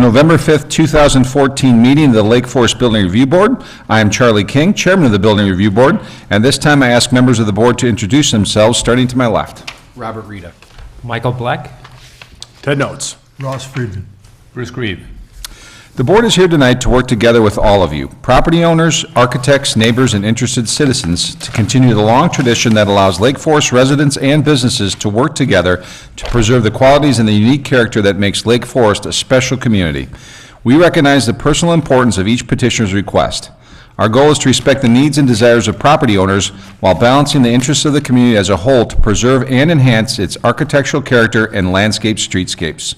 November 5th, 2014 meeting of the Lake Forest Building Review Board. I am Charlie King, Chairman of the Building Review Board, and this time I ask members of the board to introduce themselves, starting to my left. Robert Reda. Michael Bleck. Ted Notz. Ross Friedman. Bruce Grieve. The board is here tonight to work together with all of you, property owners, architects, neighbors, and interested citizens, to continue the long tradition that allows Lake Forest residents and businesses to work together to preserve the qualities and the unique character that makes Lake Forest a special community. We recognize the personal importance of each petitioner's request. Our goal is to respect the needs and desires of property owners while balancing the interests of the community as a whole to preserve and enhance its architectural character and landscape streetscapes.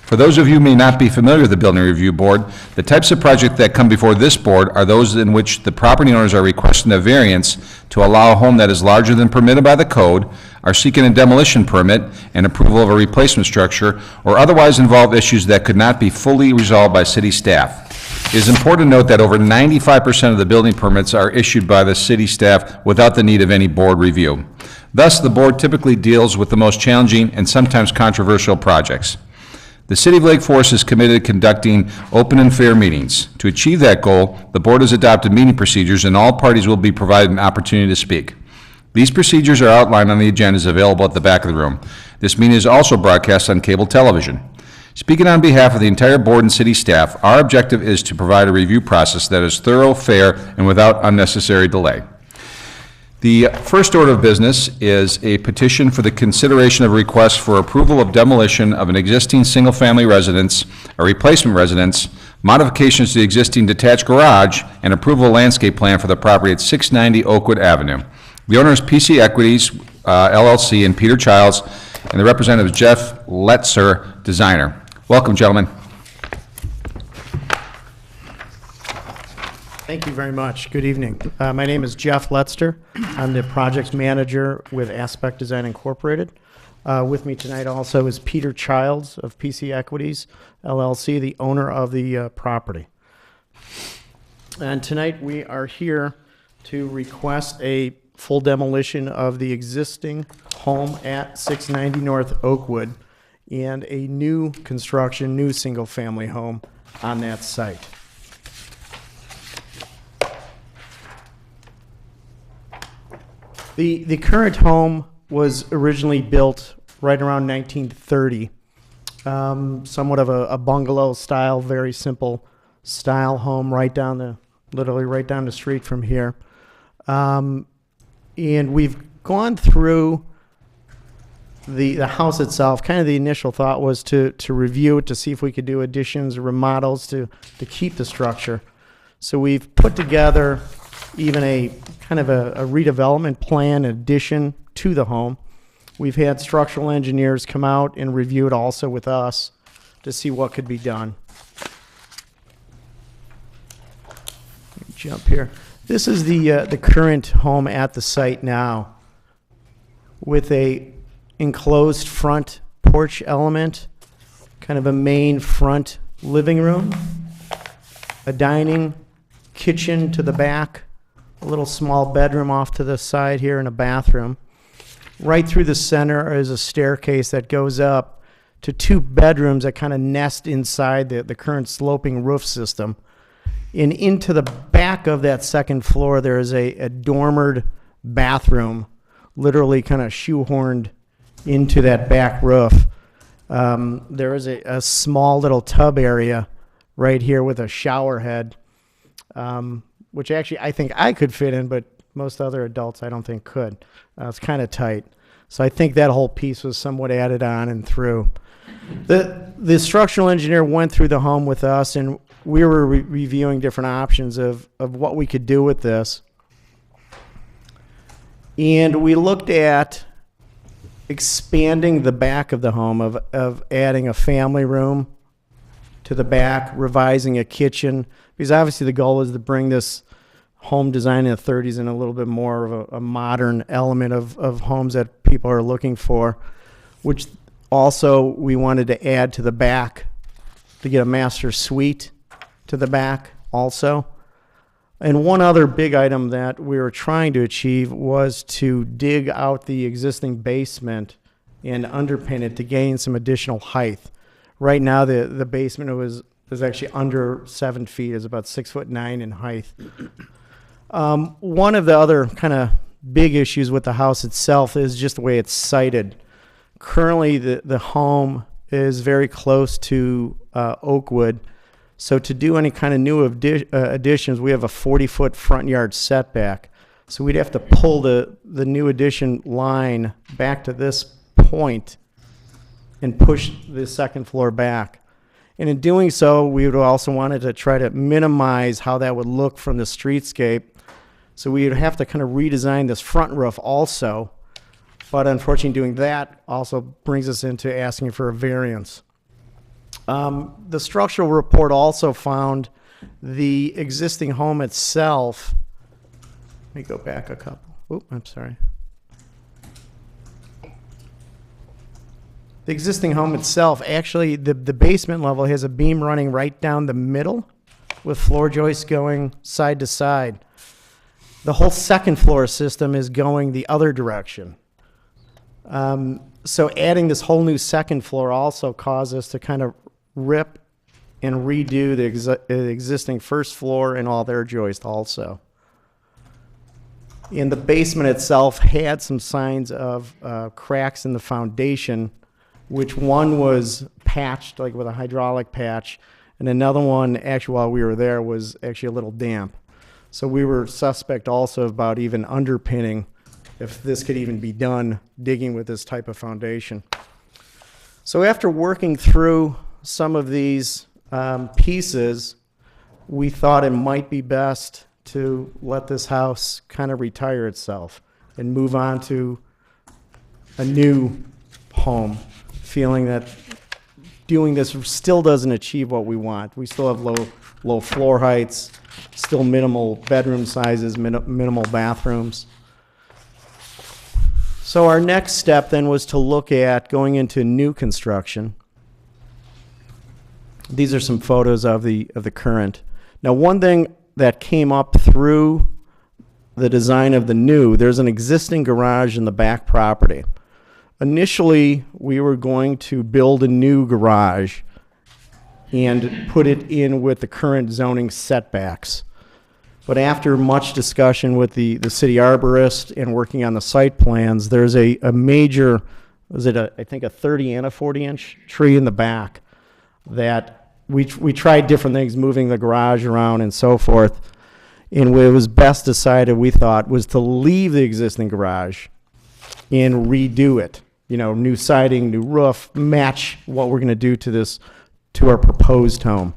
For those of you who may not be familiar with the Building Review Board, the types of projects that come before this board are those in which the property owners are requesting a variance to allow a home that is larger than permitted by the code, are seeking a demolition permit and approval of a replacement structure, or otherwise involve issues that could not be fully resolved by city staff. It is important to note that over 95% of the building permits are issued by the city staff without the need of any board review. Thus, the board typically deals with the most challenging and sometimes controversial projects. The City of Lake Forest is committed to conducting open and fair meetings. To achieve that goal, the board has adopted meeting procedures, and all parties will be provided an opportunity to speak. These procedures are outlined on the agendas available at the back of the room. This meeting is also broadcast on cable television. Speaking on behalf of the entire board and city staff, our objective is to provide a review process that is thorough, fair, and without unnecessary delay. The first order of business is a petition for the consideration of requests for approval of demolition of an existing single-family residence, a replacement residence, modifications to the existing detached garage, and approval of landscape plan for the property at 690 Oakwood Avenue. The owner is PC Equities, LLC, and Peter Childs, and the representative is Jeff Letzter, designer. Welcome, gentlemen. Thank you very much. Good evening. My name is Jeff Letzter. I'm the project manager with Aspect Design Incorporated. With me tonight also is Peter Childs of PC Equities, LLC, the owner of the property. And tonight we are here to request a full demolition of the existing home at 690 North Oakwood and a new construction, new single-family home on that site. The current home was originally built right around 1930, somewhat of a bungalow style, very simple style home literally right down the street from here. And we've gone through the house itself. Kind of the initial thought was to review it, to see if we could do additions or remodels to keep the structure. So we've put together even a kind of a redevelopment plan addition to the home. We've had structural engineers come out and review it also with us to see what could be done. Jump here. This is the current home at the site now, with a enclosed front porch element, kind of a main front living room, a dining, kitchen to the back, a little small bedroom off to the side here, and a bathroom. Right through the center is a staircase that goes up to two bedrooms that kind of nest inside the current sloping roof system. And into the back of that second floor, there is a dormered bathroom, literally kind of shoehorned into that back roof. There is a small little tub area right here with a shower head, which actually I think I could fit in, but most other adults I don't think could. It's kind of tight. So I think that whole piece was somewhat added on and through. The structural engineer went through the home with us, and we were reviewing different options of what we could do with this. And we looked at expanding the back of the home, of adding a family room to the back, revising a kitchen, because obviously the goal is to bring this home design in the 30s in a little bit more of a modern element of homes that people are looking for, which also we wanted to add to the back to get a master suite to the back also. And one other big item that we were trying to achieve was to dig out the existing basement and underpin it to gain some additional height. Right now, the basement was is actually under 7 feet, is about 6'9" in height. One of the other kind of big issues with the house itself is just the way it's sited. Currently, the home is very close to Oakwood, so to do any kind of new additions, we have a 40-foot front yard setback. So we'd have to pull the new addition line back to this point and push the second floor back. And in doing so, we would also wanted to try to minimize how that would look from the streetscape. So we would have to kind of redesign this front roof also. But unfortunately, doing that also brings us into asking for a variance. The structural report also found the existing home itself. Let me go back a couple. Oop, I'm sorry. The existing home itself, actually, the basement level has a beam running right down the middle with floor joists going side to side. The whole second floor system is going the other direction. So adding this whole new second floor also caused us to kind of rip and redo the existing first floor and all their joists also. And the basement itself had some signs of cracks in the foundation, which one was patched, like with a hydraulic patch, and another one, actually, while we were there, was actually a little damp. So we were suspect also about even underpinning, if this could even be done, digging with this type of foundation. So after working through some of these pieces, we thought it might be best to let this house kind of retire itself and move on to a new home, feeling that doing this still doesn't achieve what we want. We still have low floor heights, still minimal bedroom sizes, minimal bathrooms. So our next step then was to look at going into new construction. These are some photos of the current. Now, one thing that came up through the design of the new, there's an existing garage in the back property. Initially, we were going to build a new garage and put it in with the current zoning setbacks. But after much discussion with the city arborist and working on the site plans, there's a major, I think a 30 and a 40-inch tree in the back that we tried different things, moving the garage around and so forth. And what was best decided, we thought, was to leave the existing garage and redo it. You know, new siding, new roof, match what we're going to do to our proposed home.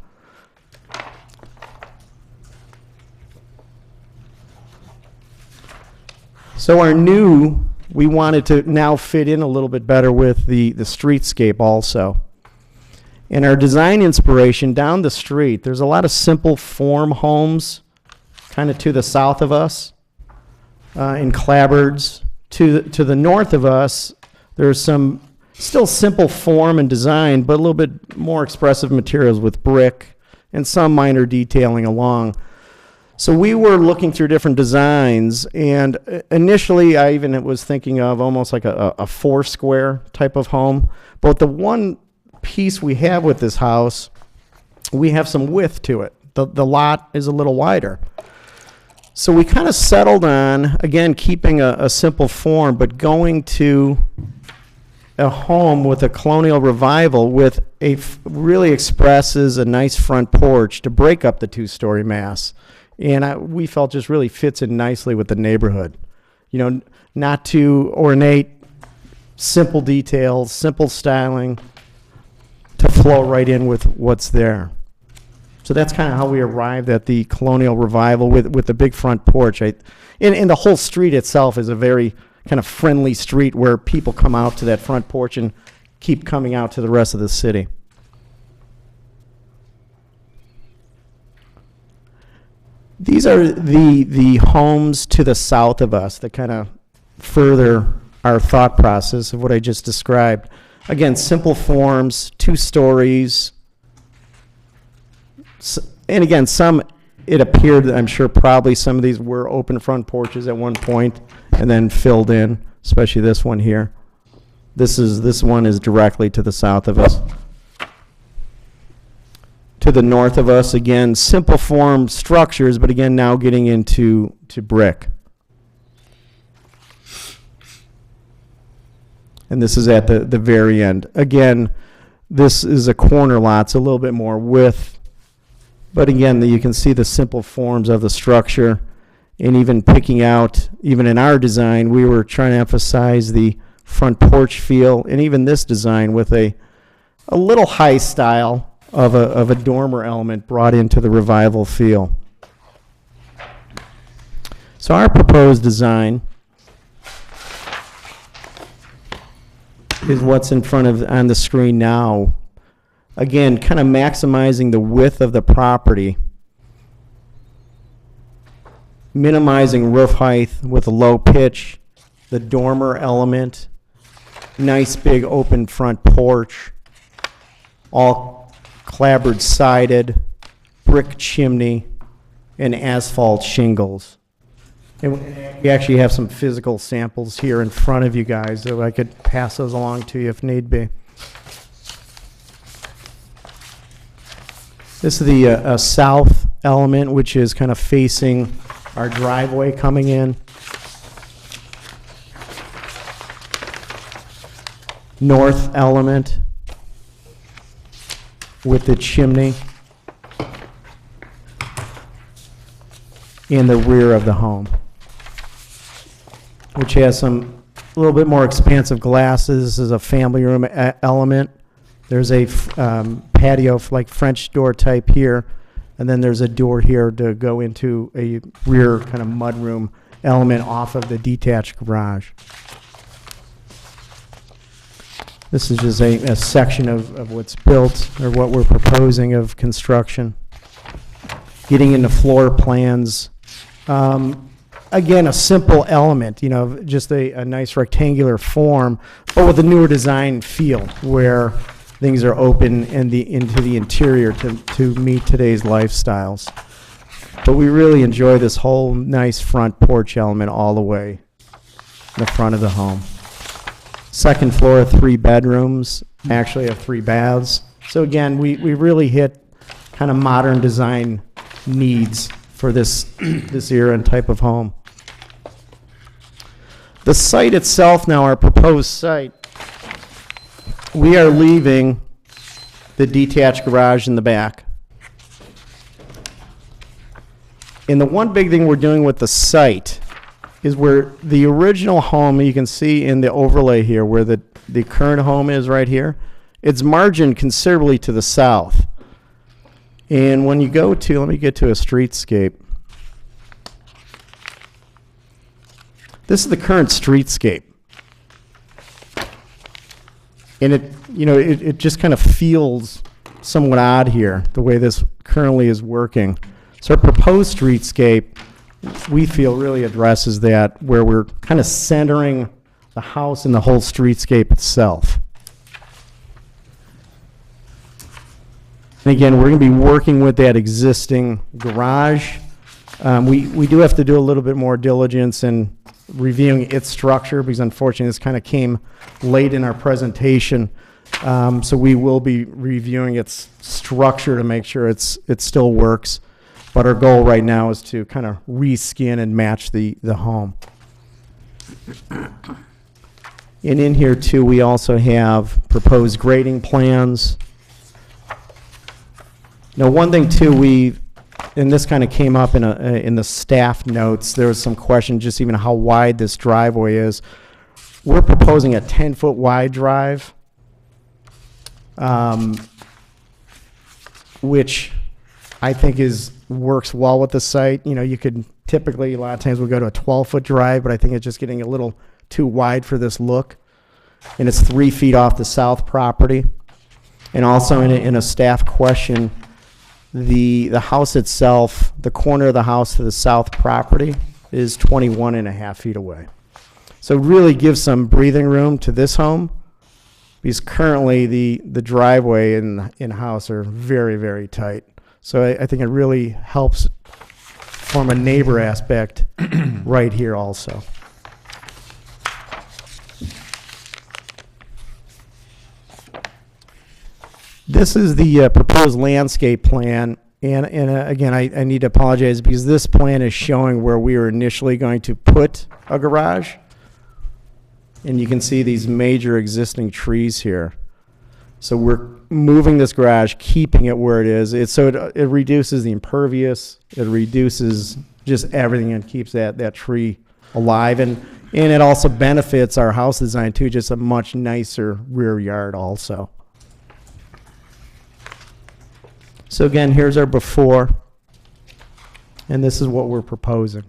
So our new, we wanted to now fit in a little bit better with the streetscape also. And our design inspiration down the street, there's a lot of simple form homes kind of to the south of us in clapboards. To the north of us, there's some still simple form and design, but a little bit more expressive materials with brick and some minor detailing along. So we were looking through different designs, and initially I even was thinking of almost like a four-square type of home. But the one piece we have with this house, we have some width to it. The lot is a little wider. So we kind of settled on, again, keeping a simple form, but going to a home with a colonial revival with really expresses a nice front porch to break up the two-story mass. And we felt just really fits in nicely with the neighborhood. You know, not too ornate, simple details, simple styling to flow right in with what's there. So that's kind of how we arrived at the colonial revival with the big front porch. And the whole street itself is a very kind of friendly street where people come out to that front porch and keep coming out to the rest of the city. These are the homes to the south of us that kind of further our thought process of what I just described. Again, simple forms, 2 stories. And again, it appeared that I'm sure probably some of these were open front porches at one point and then filled in, especially this one here. This one is directly to the south of us. to the north of us, again, simple form structures, but again, now getting into brick. And this is at the very end. Again, this is a corner lot, so a little bit more width. But again, you can see the simple forms of the structure. And even picking out, even in our design, we were trying to emphasize the front porch feel. And even this design with a little high style of a dormer element brought into the revival feel. So our proposed design is what's in front of on the screen now. Again, kind of maximizing the width of the property, minimizing roof height with a low pitch, the dormer element, nice big open front porch, all clapboard sided, brick chimney, and asphalt shingles. And we actually have some physical samples here in front of you guys, so I could pass those along to you if need be. This is the south element, which is kind of facing our driveway coming in. North element with the chimney in the rear of the home, which has a little bit more expansive glasses. This is a family room element. There's a patio, like French door type here, and then there's a door here to go into a rear kind of mudroom element off of the detached garage. This is just a section of what's built, or what we're proposing of construction. Getting into floor plans. Again, a simple element, you know, just a nice rectangular form, but with a newer design feel where things are open and into the interior to meet today's lifestyles. But we really enjoy this whole nice front porch element all the way in the front of the home. Second floor, 3 bedrooms, actually have 3 baths. So again, we really hit kind of modern design needs for this era and type of home. The site itself now, our proposed site, we are leaving the detached garage in the back. And the one big thing we're doing with the site is where the original home, you can see in the overlay here, where the current home is right here, it's margined considerably to the south. And when you go to, let me get to a streetscape. This is the current streetscape. And it just kind of feels somewhat odd here, the way this currently is working. So our proposed streetscape, we feel, really addresses that, where we're kind of centering the house and the whole streetscape itself. And again, we're going to be working with that existing garage. We do have to do a little bit more diligence in reviewing its structure, because unfortunately this kind of came late in our presentation. So we will be reviewing its structure to make sure it still works. But our goal right now is to kind of reskin and match the home. And in here too, we also have proposed grading plans. Now, one thing too, and this kind of came up in the staff notes, there was some question just even how wide this driveway is. We're proposing a 10-foot wide drive, which I think works well with the site. You know, you could typically, a lot of times we'll go to a 12-foot drive, but I think it's just getting a little too wide for this look. And it's 3 feet off the south property. And also in a staff question, the house itself, the corner of the house to the south property is 21.5 feet away. So really gives some breathing room to this home, because currently the driveway and in-house are very, very tight. So I think it really helps from a neighbor aspect right here also. This is the proposed landscape plan, and again, I need to apologize because this plan is showing where we were initially going to put a garage. And you can see these major existing trees here. So we're moving this garage, keeping it where it is. It reduces the impervious, it reduces just everything and keeps that tree alive. And it also benefits our house design too, just a much nicer rear yard also. So again, here's our before, and this is what we're proposing.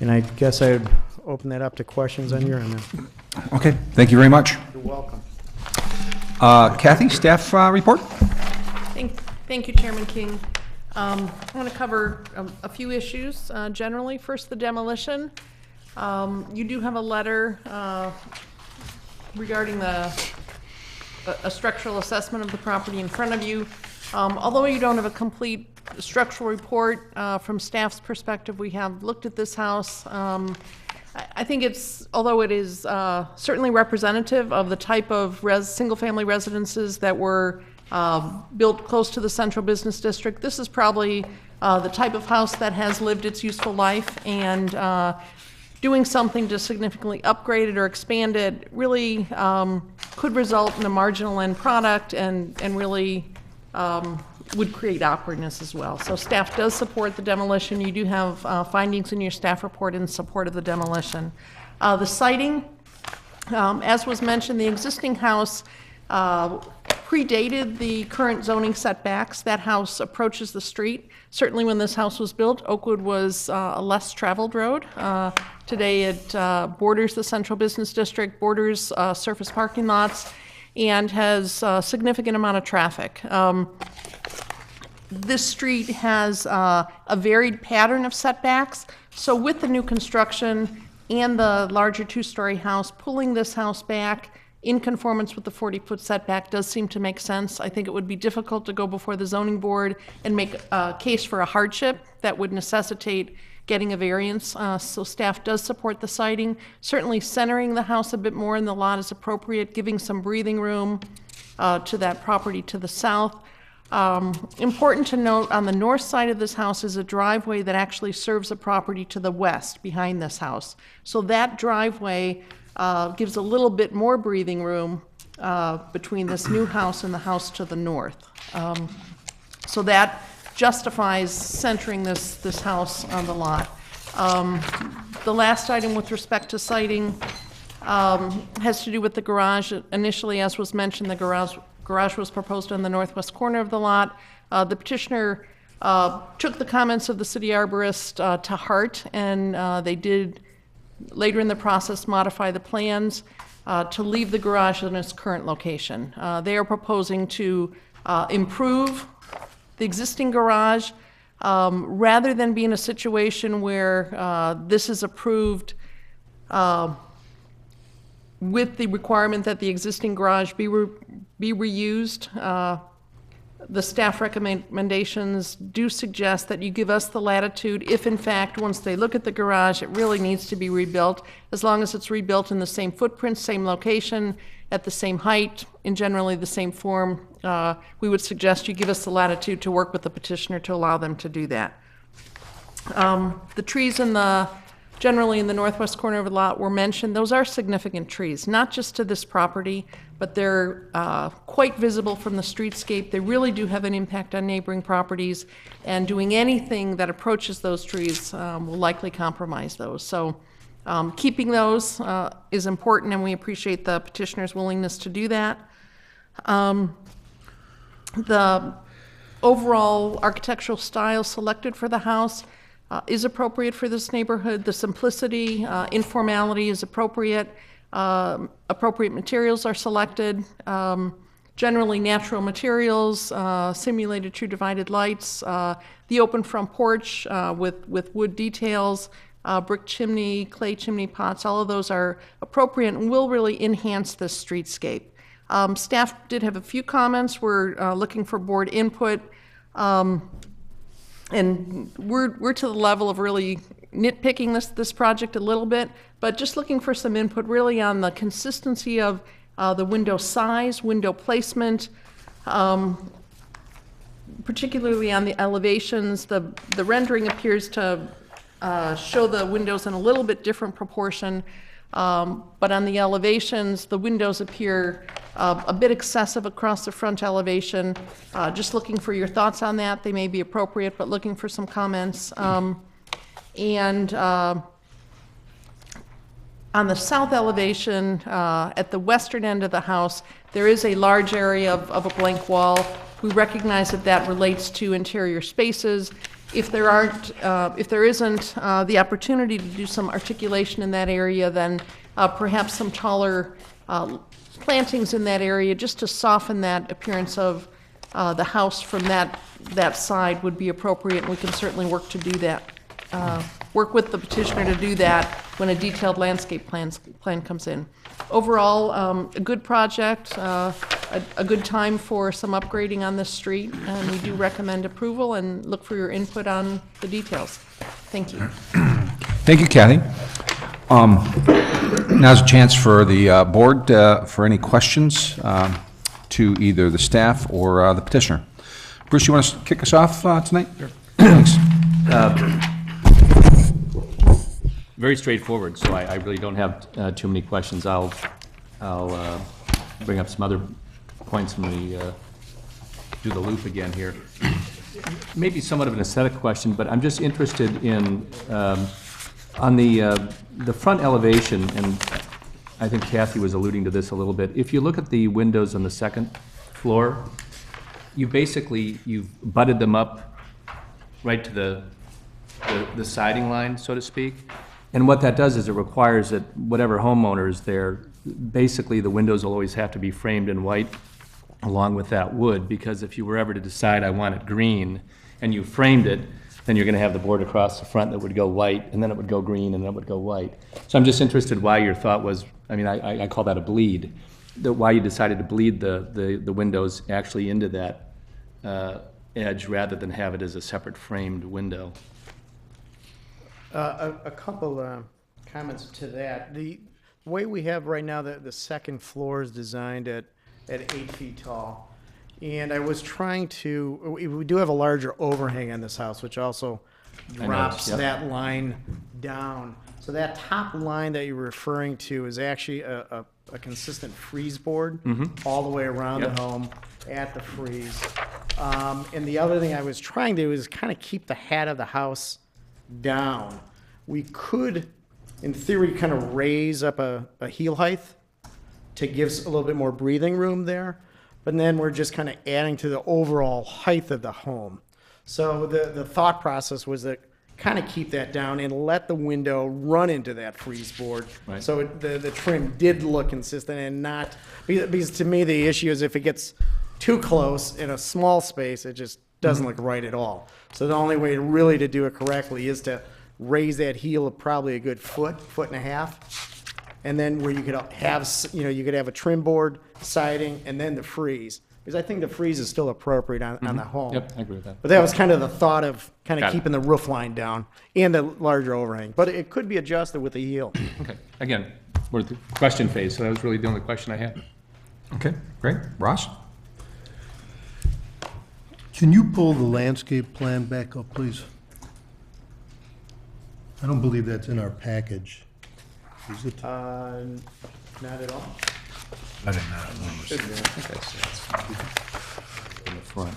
And I guess I would open that up to questions on your end. Okay, thank you very much. You're welcome. Kathy, staff report? Thank you, Chairman King. I want to cover a few issues generally. First, the demolition. You do have a letter regarding a structural assessment of the property in front of you. Although you don't have a complete structural report, from staff's perspective, we have looked at this house. I think although it is certainly representative of the type of single-family residences that were built close to the central business district, this is probably the type of house that has lived its useful life, and doing something to significantly upgrade it or expand it really could result in a marginal end product and really would create awkwardness as well. So staff does support the demolition. You do have findings in your staff report in support of the demolition. The siding, as was mentioned, the existing house predated the current zoning setbacks. That house approaches the street. Certainly when this house was built, Oakwood was a less traveled road. Today it borders the central business district, borders surface parking lots, and has a significant amount of traffic. This street has a varied pattern of setbacks. So with the new construction and the larger two-story house, pulling this house back in conformance with the 40-foot setback does seem to make sense. I think it would be difficult to go before the zoning board and make a case for a hardship that would necessitate getting a variance. So staff does support the siding. Certainly centering the house a bit more in the lot is appropriate, giving some breathing room to that property to the south. Important to note, on the north side of this house is a driveway that actually serves a property to the west behind this house. So that driveway gives a little bit more breathing room between this new house and the house to the north. So that justifies centering this house on the lot. The last item with respect to siding has to do with the garage. Initially, as was mentioned, the garage was proposed on the northwest corner of the lot. The petitioner took the comments of the city arborist to heart, and they did, later in the process, modify the plans to leave the garage in its current location. They are proposing to improve the existing garage rather than be in a situation where this is approved with the requirement that the existing garage be reused. The staff recommendations do suggest that you give us the latitude if, in fact, once they look at the garage, it really needs to be rebuilt, as long as it's rebuilt in the same footprint, same location, at the same height, in generally the same form. We would suggest you give us the latitude to work with the petitioner to allow them to do that. The trees generally in the northwest corner of the lot were mentioned. Those are significant trees, not just to this property, but they're quite visible from the streetscape. They really do have an impact on neighboring properties, and doing anything that approaches those trees will likely compromise those. So keeping those is important, and we appreciate the petitioner's willingness to do that. The overall architectural style selected for the house is appropriate for this neighborhood. The simplicity, informality is appropriate. Appropriate materials are selected. Generally natural materials, simulated true divided lights, the open front porch with wood details, brick chimney, clay chimney pots, all of those are appropriate and will really enhance this streetscape. Staff did have a few comments. We're looking for board input. And we're to the level of really nitpicking this project a little bit, but just looking for some input really on the consistency of the window size, window placement, particularly on the elevations. The rendering appears to show the windows in a little bit different proportion, but on the elevations, the windows appear a bit excessive across the front elevation. Just looking for your thoughts on that. They may be appropriate, but looking for some comments. And on the south elevation, at the western end of the house, there is a large area of a blank wall. We recognize that that relates to interior spaces. If there isn't the opportunity to do some articulation in that area, then perhaps some taller plantings in that area just to soften that appearance of the house from that side would be appropriate, and we can certainly work to do that. Work with the petitioner to do that when a detailed landscape plan comes in. Overall, a good project, a good time for some upgrading on this street, and we do recommend approval and look for your input on the details. Thank you. Thank you, Kathy. Now's a chance for the board for any questions to either the staff or the petitioner. Bruce, you want to kick us off tonight? Sure. Thanks. Very straightforward, so I really don't have too many questions. I'll bring up some other points when we do the loop again here. Maybe somewhat of an aesthetic question, but I'm just interested in on the front elevation, and I think Kathy was alluding to this a little bit. If you look at the windows on the second floor, you've butted them up right to the siding line, so to speak. And what that does is it requires that whatever homeowner is there, basically the windows will always have to be framed in white along with that wood, because if you were ever to decide I want it green and you framed it, then you're going to have the board across the front that would go white, and then it would go green, and then it would go white. So I'm just interested why your thought was, I mean, I call that a bleed, why you decided to bleed the windows actually into that edge rather than have it as a separate framed window. A couple comments to that. The way we have right now, the second floor is designed at 8 feet tall. And I was trying to, we do have a larger overhang on this house, which also drops that line down. So that top line that you're referring to is actually a consistent freeze board all the way around the home at the freeze. And the other thing I was trying to do is kind of keep the head of the house down. We could, in theory, kind of raise up a heel height to give us a little bit more breathing room there, but then we're just kind of adding to the overall height of the home. So the thought process was to kind of keep that down and let the window run into that freeze board. Right. So the trim did look consistent and not, because to me the issue is if it gets too close in a small space, it just doesn't look right at all. So the only way really to do it correctly is to raise that heel of probably a good foot and a half, and then where you could have, you could have a trim board, siding, and then the freeze. Because I think the freeze is still appropriate on the home. Yep, I agree with that. But that was kind of the thought of kind of keeping the roof line down and the larger overhang. But it could be adjusted with the heel. Okay, again, we're at the question phase, so that was really the only question I had. Okay, great. Ross? Can you pull the landscape plan back up, please? I don't believe that's in our package. Is it? Not at all. I didn't know. In the front.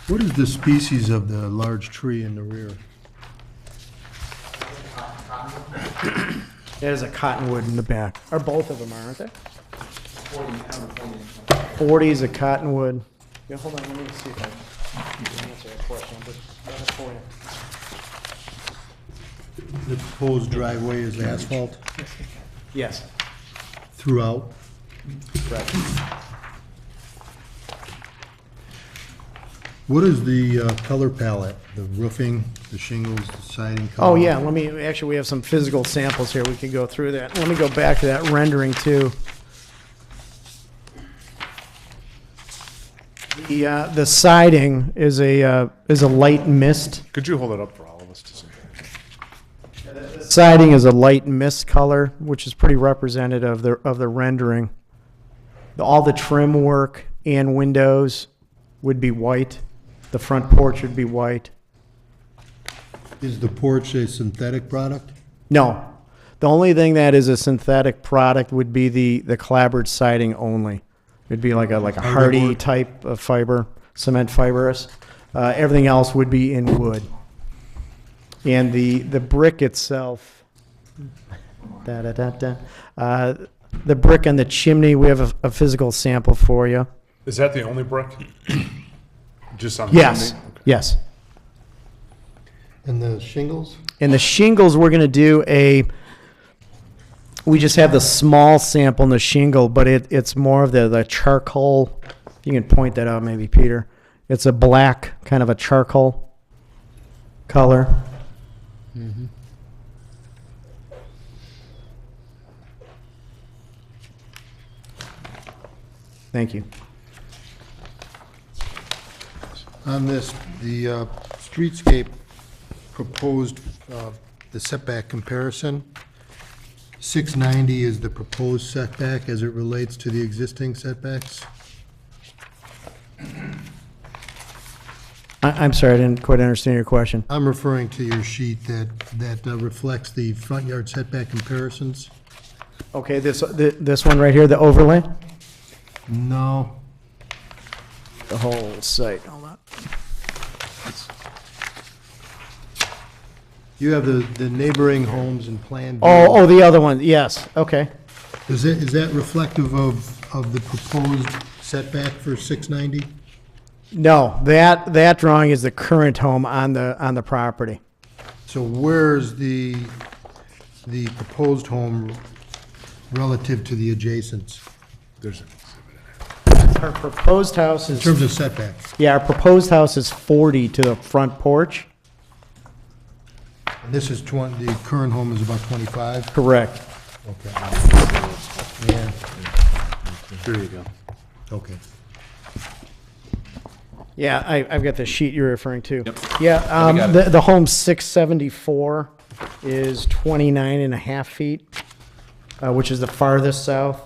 What is the species of the large tree in the rear? That is a cottonwood in the back. Or both of them are, aren't they? 40 is a cottonwood. Yeah, hold on, let me see if I can answer that question. But run it for you. The proposed driveway is asphalt Yes. throughout? Correct. What is the color palette? The roofing, the shingles, the siding color? Oh, yeah, actually, we have some physical samples here. We can go through that. Let me go back to that rendering, too. The siding is a light mist. Could you hold it up for all of us to see? Siding is a light mist color, which is pretty representative of the rendering. All the trim work and windows would be white. The front porch would be white. Is the porch a synthetic product? No, the only thing that is a synthetic product would be the clapboard siding only. It'd be like a hardy type of fiber, cement fibrous. Everything else would be in wood. And the brick itself, the brick and the chimney, we have a physical sample for you. Is that the only brick? Just on the Yes, chimney? Okay. yes. And the shingles? And the shingles, we're going to do we just have the small sample in the shingle, but it's more of the charcoal. You can point that out maybe, Peter. It's a black, kind of a charcoal color. Thank you. On this, the streetscape proposed, the setback comparison, 690 is the proposed setback as it relates to the existing setbacks? I'm sorry, I didn't quite understand your question. I'm referring to your sheet that reflects the front yard setback comparisons. Okay, this one right here, the overlay? No, The whole site, hold on. you have the neighboring homes and plan. Oh, the other one, yes, okay. Is that reflective of the proposed setback for 690? No, that drawing is the current home on the property. So where's the proposed home relative to the adjacents There's Our proposed house in is, terms of setbacks? yeah, our proposed house is 40 to the front porch. And this is the current home is about 25? Correct. Okay. Yeah, There you go. okay. Yeah, I've got the sheet you're referring to. Yep. Yeah, We got it. the home 674 is 29 and a half feet, which is the farthest south.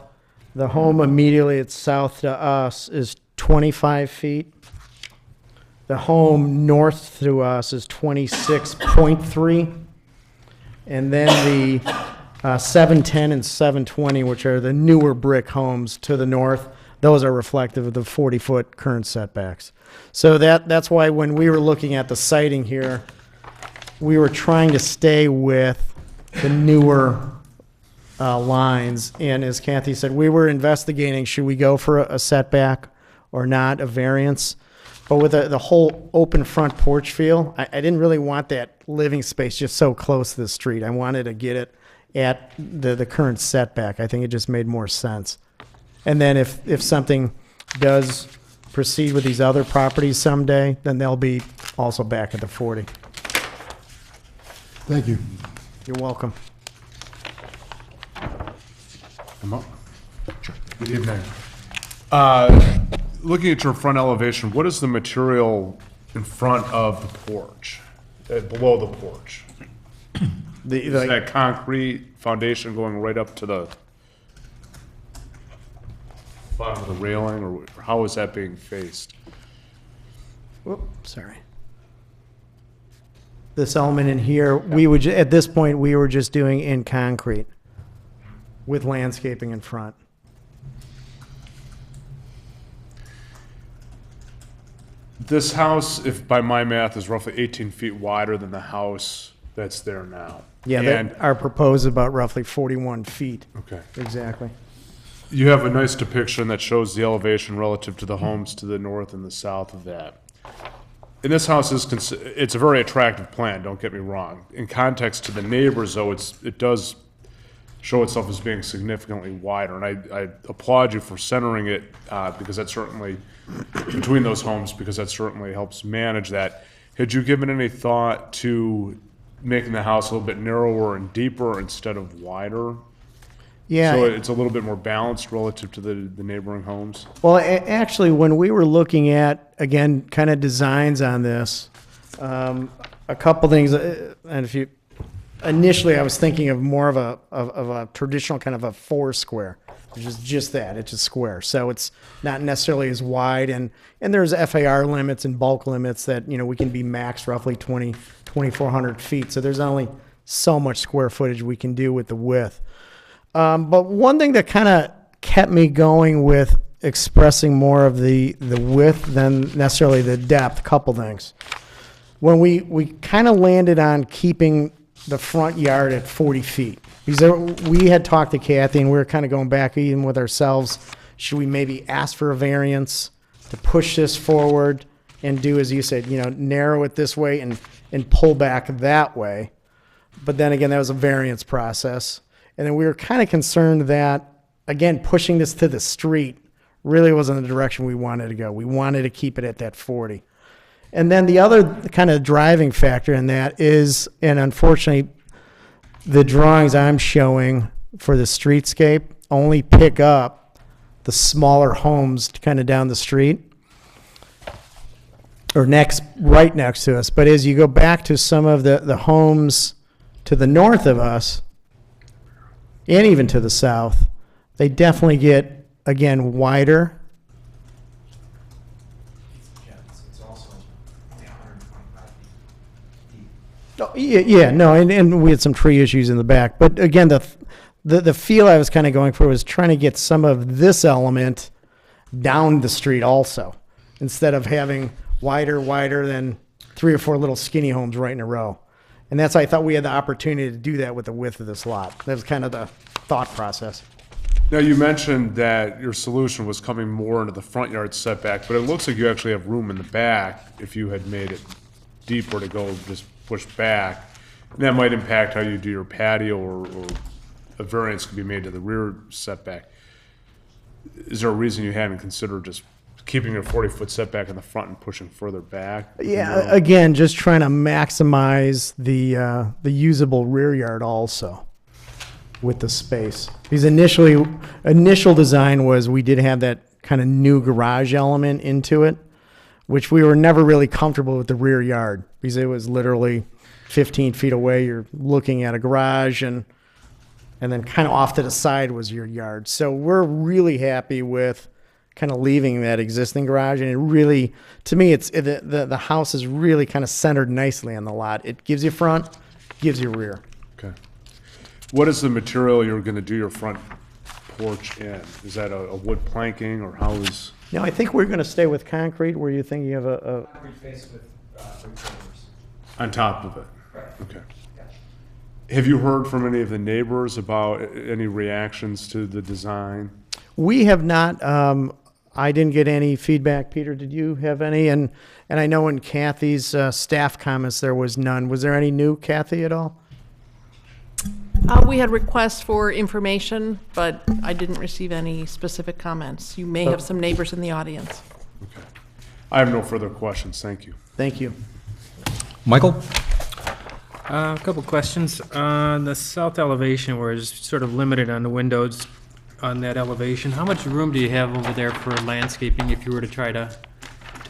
The home immediately south to us is 25 feet. The home north to us is 26.3. And then the 710 and 720, which are the newer brick homes to the north, those are reflective of the 40-foot current setbacks. So that's why when we were looking at the siting here, we were trying to stay with the newer lines. And as Kathy said, we were investigating, should we go for a setback or not, a variance? But with the whole open front porch feel, I didn't really want that living space just so close to the street. I wanted to get it at the current setback. I think it just made more sense. And then if something does proceed with these other properties someday, then they'll be also back at the 40. Thank you. You're welcome. Come up. Good evening. Looking at your front elevation, what is the material in front of the porch, below the porch? Is that concrete foundation going right up to the bottom of the railing, or how is that being faced? Whoop, sorry. This element in here, we would, at this point, we were just doing in concrete with landscaping in front. This house, if by my math, is roughly 18 feet wider than the house that's there now. Yeah, And, our proposed about roughly 41 feet. okay. Exactly. You have a nice depiction that shows the elevation relative to the homes to the north and the south of that. And this house it's a very attractive plan, don't get me wrong. In context to the neighbors, though, it does show itself as being significantly wider. And I applaud you for centering it, because that certainly, between those homes, because that certainly helps manage that. Had you given any thought to making the house a little bit narrower and deeper instead of wider? Yeah. So it's a little bit more balanced relative to the neighboring homes? Well, actually, when we were looking at, again, kind of designs on this, a couple things, and if you, initially I was thinking of more of a traditional kind of a 4-square, which is just that, it's a square. So it's not necessarily as wide, and there's FAR limits and bulk limits that, we can be max roughly 2,400 feet. So there's only so much square footage we can do with the width. But one thing that kind of kept me going with expressing more of the width than necessarily the depth, a couple things. When we kind of landed on keeping the front yard at 40 feet. Because we had talked to Kathy and we were kind of going back even with ourselves. Should we maybe ask for a variance to push this forward and do, as you said, narrow it this way and pull back that way? But then again, that was a variance process. And then we were kind of concerned that, again, pushing this to the street really wasn't the direction we wanted to go. We wanted to keep it at that 40. And then the other kind of driving factor in that is, and unfortunately, the drawings I'm showing for the streetscape only pick up the smaller homes kind of down the street or right next to us. But as you go back to some of the homes to the north of us, and even to the south, they definitely get, again, wider. Oh, yeah, no, and we had some tree issues in the back. But again, the feel I was kind of going for was trying to get some of this element down the street also, instead of having wider than 3 or 4 little skinny homes right in a row. And that's why I thought we had the opportunity to do that with the width of this lot. That was kind of the thought process. Now, you mentioned that your solution was coming more into the front yard setback, but it looks like you actually have room in the back if you had made it deeper to go just push back. And that might impact how you do your patio, or a variance could be made to the rear setback. Is there a reason you hadn't considered just keeping a 40-foot setback in the front and pushing further back? Yeah, again, just trying to maximize the usable rear yard also with the space. Because initial design was we did have that kind of new garage element into it, which we were never really comfortable with the rear yard because it was literally 15 feet away. You're looking at a garage and then kind of off to the side was your yard. So we're really happy with kind of leaving that existing garage. And it really, to me, the house is really kind of centered nicely on the lot. It gives you front, gives you rear. Okay. What is the material you're going to do your front porch in? Is that a wood planking, or how is? No, I think we're going to stay with concrete. Where you think you have a Concrete face with brick pavers. On top of it? Right. Okay. Yeah. Have you heard from any of the neighbors about any reactions to the design? We have not. I didn't get any feedback. Peter, did you have any? And I know in Kathy's staff comments there was none. Was there any new, Kathy, at all? We had requests for information, but I didn't receive any specific comments. You may have some neighbors in the audience. Okay. I have no further questions. Thank you. Thank you. Michael? A couple questions. On the south elevation, where it's sort of limited on the windows on that elevation, how much room do you have over there for landscaping if you were to try to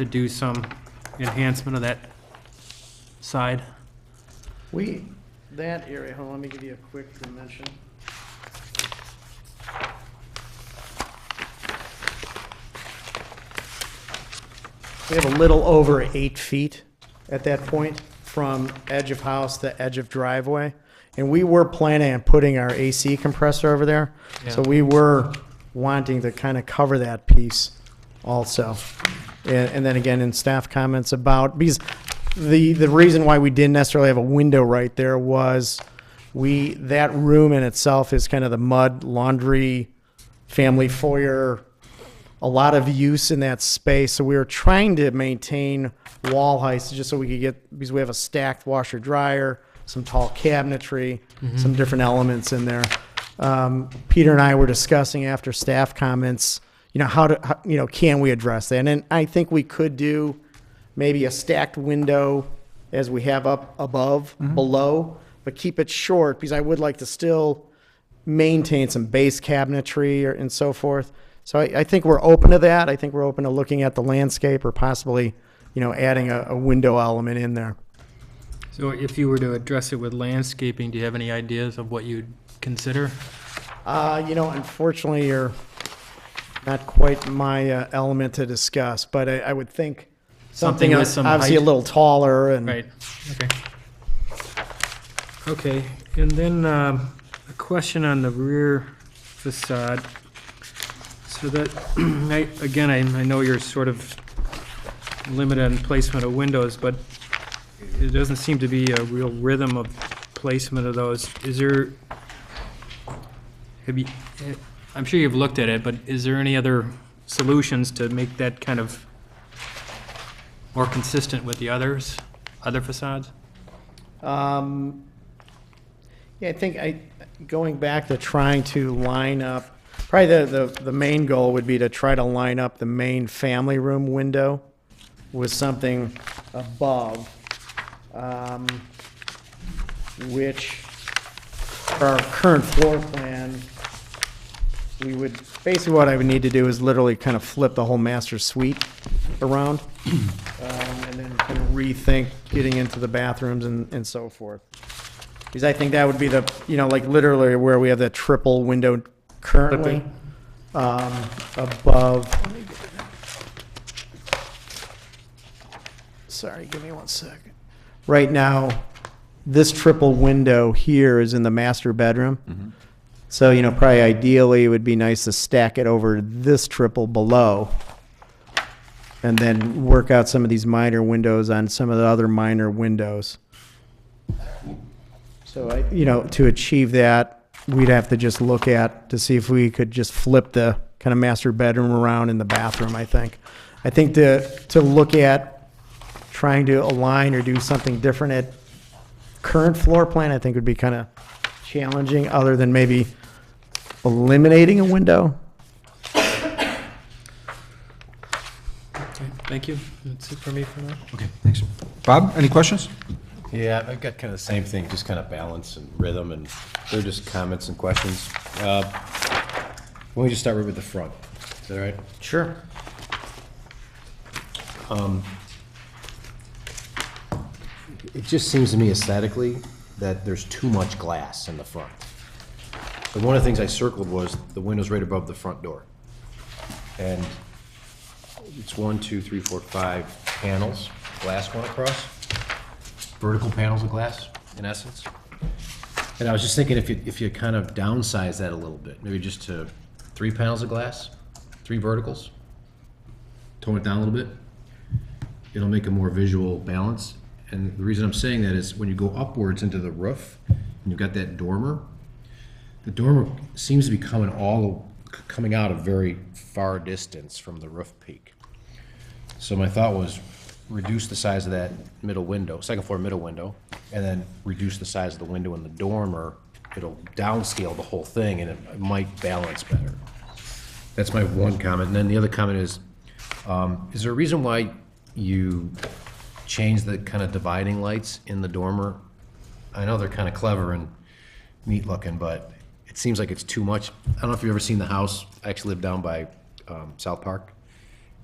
do some enhancement of that side? That area, hold on, let me give you a quick dimension. We have a little over 8 feet at that point from edge of house to edge of driveway. And we were planning on putting our AC compressor over there. So we were wanting to kind of cover that piece also. And then again, in staff comments about, because the reason why we didn't necessarily have a window right there was that room in itself is kind of the mud, laundry, family foyer, a lot of use in that space. So we were trying to maintain wall heights just so we could get, because we have a stacked washer dryer, some tall cabinetry, some different elements in there. Peter and I were discussing after staff comments, how can we address that? And I think we could do maybe a stacked window as we have up above, below, but keep it short because I would like to still maintain some base cabinetry and so forth. So I think we're open to that. I think we're open to looking at the landscape or possibly, adding a window element in there. So if you were to address it with landscaping, do you have any ideas of what you'd consider? Unfortunately, you're not quite my element to discuss, but I would think something with some obviously a height. little taller and. Right, okay. Okay, and then a question on the rear facade. So that, I know you're sort of limited on placement of windows, but it doesn't seem to be a real rhythm of placement of those. I'm sure you've looked at it, but is there any other solutions to make that kind of more consistent with the other facades? Yeah, I think going back to trying to line up, probably the main goal would be to try to line up the main family room window with something above, which for our current floor plan, basically what I would need to do is literally kind of flip the whole master suite around, and then kind of rethink getting into the bathrooms and so forth. Because I think that would be like literally where we have that triple window currently, above. Sorry, give me 1 second. Right now, this triple window here is in the master bedroom. Mm-hmm. So, probably ideally it would be nice to stack it over this triple below and then work out some of these minor windows on some of the other minor windows. So, to achieve that, we'd have to just look to see if we could just flip the kind of master bedroom around in the bathroom, I think. I think to look at trying to align or do something different at current floor plan, I think would be kind of challenging, other than maybe eliminating a window. Okay, thank you. That's it for me for now. Okay, thanks. Bob, any questions? Yeah, I've got kind of the same thing, just kind of balance and rhythm, and they're just comments and questions. Why don't we just start right with the front? Is that all right? Sure. It just seems to me aesthetically that there's too much glass in the front. But one of the things I circled was the windows right above the front door. And it's 1, 2, 3, 4, 5 panels, glass going across. Vertical panels of glass, in essence. And I was just thinking if you kind of downsize that a little bit, maybe just to 3 panels of glass, 3 verticals, tone it down a little bit, it'll make a more visual balance. And the reason I'm saying that is when you go upwards into the roof, and you've got that dormer, the dormer seems to be coming out a very far distance from the roof peak. So my thought was reduce the size of that middle window, second floor middle window, and then reduce the size of the window in the dormer. It'll downscale the whole thing, and it might balance better. That's my one comment. And then the other comment is there a reason why you change the kind of dividing lights in the dormer? I know they're kind of clever and neat looking, but it seems like it's too much. I don't know if you've ever seen the house. I actually live down by South Park,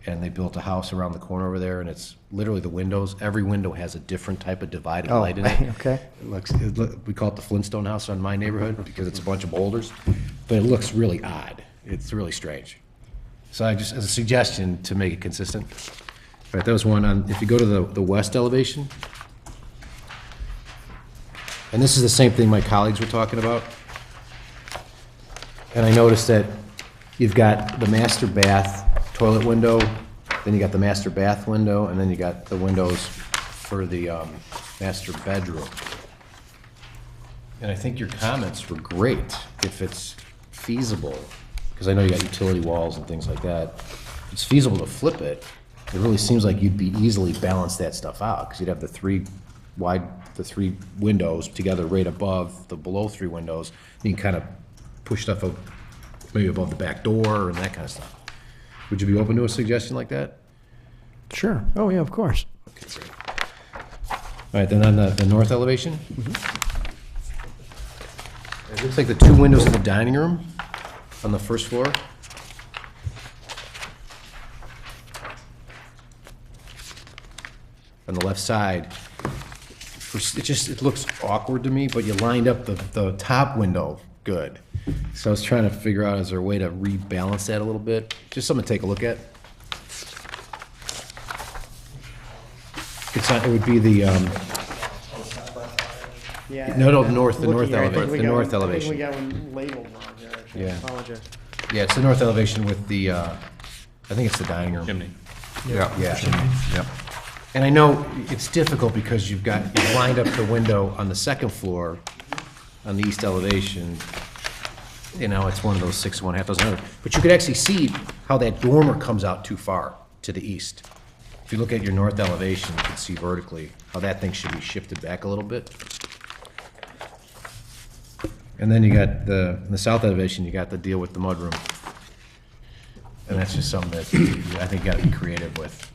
and they built a house around the corner over there, and it's literally the windows. Every window has a different type of dividing light in it. Okay. We call it the Flintstone house on my neighborhood because it's a bunch of boulders, but it looks really odd. It's really strange. So I just, as a suggestion to make it consistent. All right, that was one. If you go to the west elevation, and this is the same thing my colleagues were talking about, and I noticed that you've got the master bath toilet window, then you got the master bath window, and then you got the windows for the master bedroom. And I think your comments were great, if it's feasible, because I know you got utility walls and things like that. If it's feasible to flip it, it really seems like you'd be easily balance that stuff out, because you'd have the three windows together right above the below 3 windows. You can kind of push stuff up, maybe above the back door and that kind of stuff. Would you be open to a suggestion like that? Sure. Oh, yeah, of course. Okay, great. All right, then on the north elevation? It looks like the two windows in the dining room on the first floor. On the left side, it looks awkward to me, but you lined up the top window good. So I was trying to figure out, is there a way to rebalance that a little bit? Just something to take a look at. It's not, it would be the, Yeah. no, the north Looking here, I think elevation, we the got north one- I think elevation. we got one labeled wrong here, actually. I Yeah. apologize. Yeah, it's the north elevation with the, I think it's the dining room. Chimney. Yeah. Yeah. Yep. And I know it's difficult because you've lined up the window on the second floor on the east elevation. You know, it's one of those 6 1/2 dozen other. But you could actually see how that dormer comes out too far to the east. If you look at your north elevation, you can see vertically how that thing should be shifted back a little bit. And then you got in the south elevation, you got the deal with the mudroom. And that's just something that I think you gotta be creative with.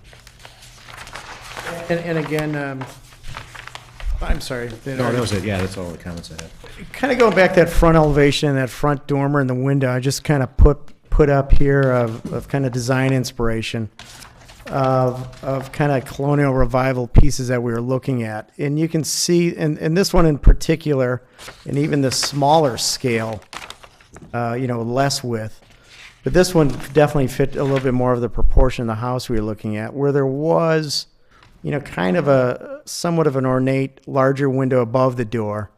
And again, I'm sorry. No, that was it, yeah, that's all the comments I had. Kind of going back to that front elevation, that front dormer in the window, I just kind of put up here of kind of design inspiration of kind of colonial revival pieces that we were looking at. And you can see, and this one in particular, and even the smaller scale, less width. But this one definitely fit a little bit more of the proportion of the house we were looking at, where there was, kind of a somewhat of an ornate, larger window above the door.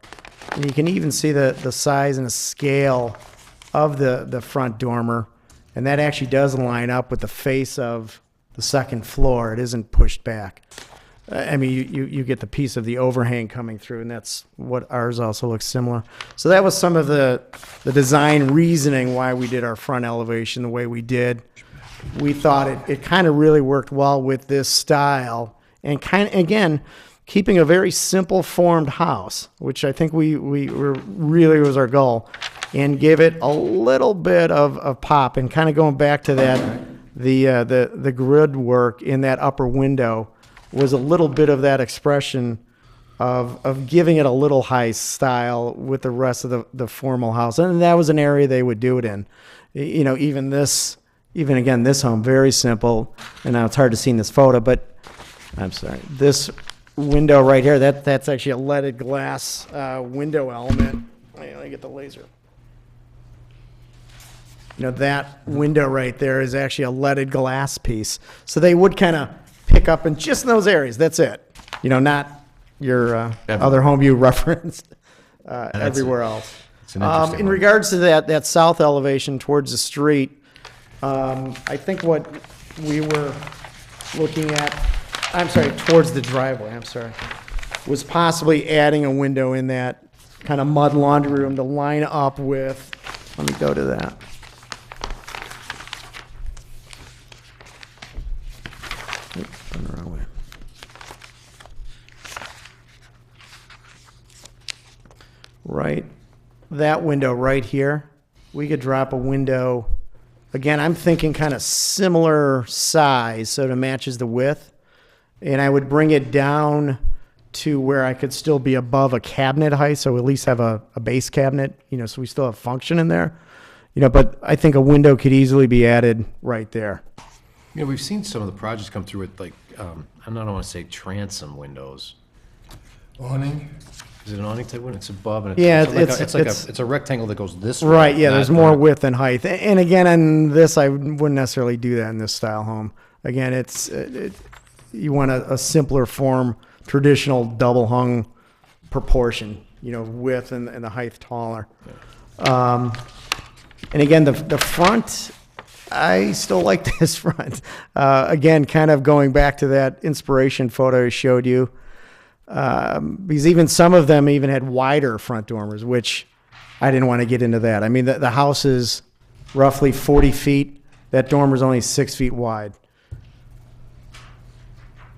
And you can even see the size and the scale of the front dormer. And that actually does line up with the face of the second floor. It isn't pushed back. I mean, you get the piece of the overhang coming through, and that's what ours also looks similar. So that was some of the design reasoning why we did our front elevation the way we did. We thought it kind of really worked well with this style, and kind of, again, keeping a very simple formed house, which I think we were really was our goal, and give it a little bit of pop, and kind of going back to that, the grid work in that upper window was a little bit of that expression of giving it a little high style with the rest of the formal house. And that was an area they would do it in. Even again, this home, very simple. And now it's hard to see in this photo, but I'm sorry. This window right here, that's actually a leaded glass window element. Let me get the laser. That window right there is actually a leaded glass piece. So they would kind of pick up in just in those areas. That's it. Not your other home you referenced everywhere else. It's an interesting In one. regards to that south elevation towards the street, I think what we were looking at, towards the driveway, was possibly adding a window in that kind of mud laundry room to line up with, let me go to that. Going the wrong way. Right, that window right here, we could drop a window. Again, I'm thinking kind of similar size, so it matches the width. And I would bring it down to where I could still be above a cabinet height, so at least have a base cabinet, so we still have function in there. But I think a window could easily be added right there. We've seen some of the projects come through with I don't want to say transom windows. Awning? Is it an awning type window? It's above and Yeah, it's a rectangle that goes this way. Right, yeah, there's not- more width than height. And again, on this, I wouldn't necessarily do that in this style home. Again, you want a simpler form, traditional double hung proportion, width and the height taller. And again, the front, I still like this front. Again, kind of going back to that inspiration photo I showed you. Because even some of them even had wider front dormers, which I didn't want to get into that. I mean, the house is roughly 40 feet. That dormer is only 6 feet wide.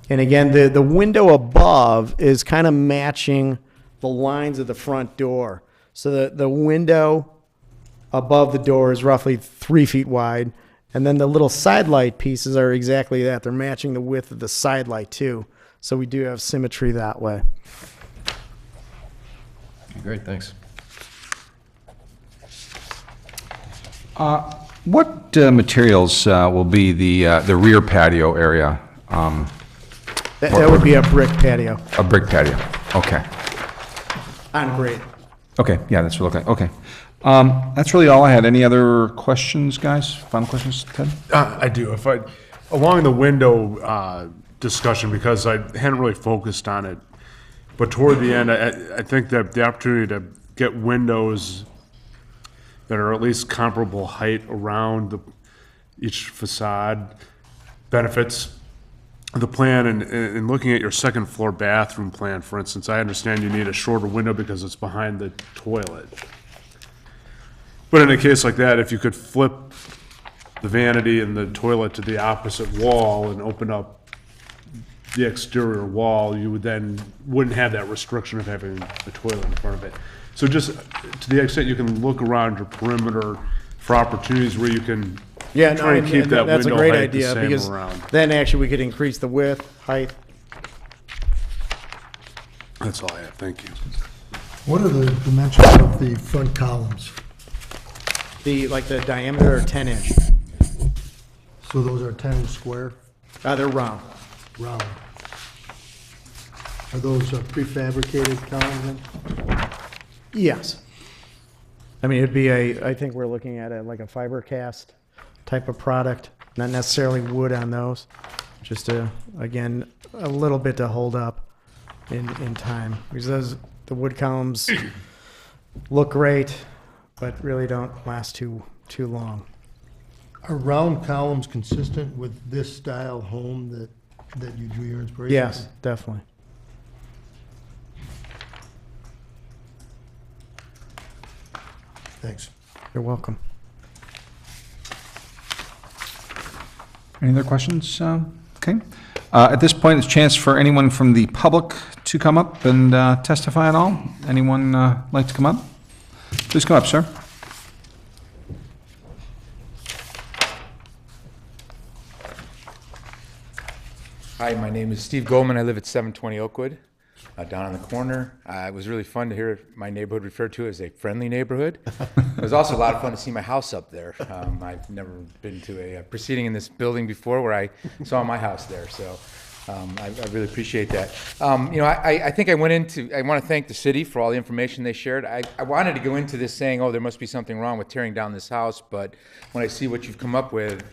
And again, the window above is kind of matching the lines of the front door. So the window above the door is roughly 3 feet wide. And then the little side light pieces are exactly that. They're matching the width of the side light too. So we do have symmetry that way. Great, thanks. What materials will be the rear patio area? That would be a brick patio A brick patio? Okay. on grade. Okay, yeah, that's what it looked like, okay. That's really all I had. Any other questions, guys? Final questions, Ted? I do. Along the window discussion, because I hadn't really focused on it, but toward the end, I think that the opportunity to get windows that are at least comparable height around each facade benefits the plan. And looking at your second floor bathroom plan, for instance, I understand you need a shorter window because it's behind the toilet. But in a case like that, if you could flip the vanity and the toilet to the opposite wall and open up the exterior wall, you wouldn't have that restriction of having the toilet in front of it. So just to the extent you can look around your perimeter for opportunities where you can Yeah, no, try and keep that that's a window great height the idea, same because around. then actually we could increase the width, height. That's all I have. Thank you. What are the dimensions of the front columns? Like the diameter are 10 inch. So those are 10 square, They're round. round. Are those prefabricated columns then? Yes. I mean, it'd be I think we're looking at like a fiber cast type of product, not necessarily wood on those. Just again, a little bit to hold up in time. Because the wood columns look great, but really don't last too long. Are round columns consistent with this style home that you drew your inspiration from? Yes, definitely. Thanks. You're welcome. Any other questions? Okay. At this point, it's a chance for anyone from the public to come up and testify at all. Anyone like to come up? Please come up, sir. Hi, my name is Steve Goldman. I live at 720 Oakwood, down on the corner. It was really fun to hear my neighborhood referred to as a friendly neighborhood. It was also a lot of fun to see my house up there. I've never been to a proceeding in this building before where I saw my house there, so I really appreciate that. I think I want to thank the city for all the information they shared. I wanted to go into this saying, oh, there must be something wrong with tearing down this house, but when I see what you've come up with,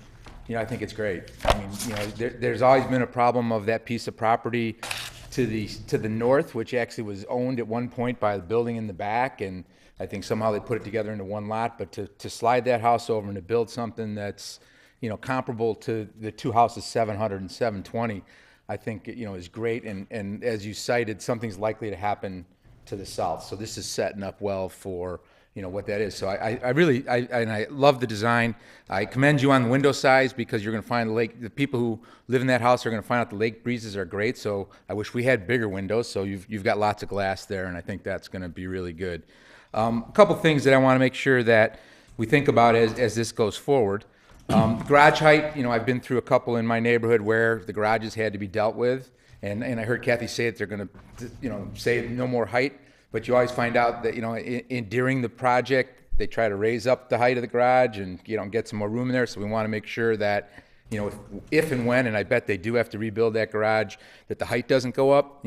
I think it's great. I mean, there's always been a problem of that piece of property to the north, which actually was owned at one point by the building in the back, and I think somehow they put it together into one lot. But to slide that house over and to build something that's comparable to the two houses, 700 and 720, I think is great. And as you cited, something's likely to happen to the south. So this is setting up well for what that is. So I love the design. I commend you on the window size, because you're going to find the people who live in that house are going to find out the lake breezes are great. So I wish we had bigger windows. So you've got lots of glass there, and I think that's going to be really good. A couple things that I want to make sure that we think about as this goes forward. Garage height, I've been through a couple in my neighborhood where the garages had to be dealt with, and I heard Kathy say that they're going to say no more height. But you always find out that, during the project, they try to raise up the height of the garage and, get some more room in there. So we want to make sure that, if and when, and I bet they do have to rebuild that garage, that the height doesn't go up.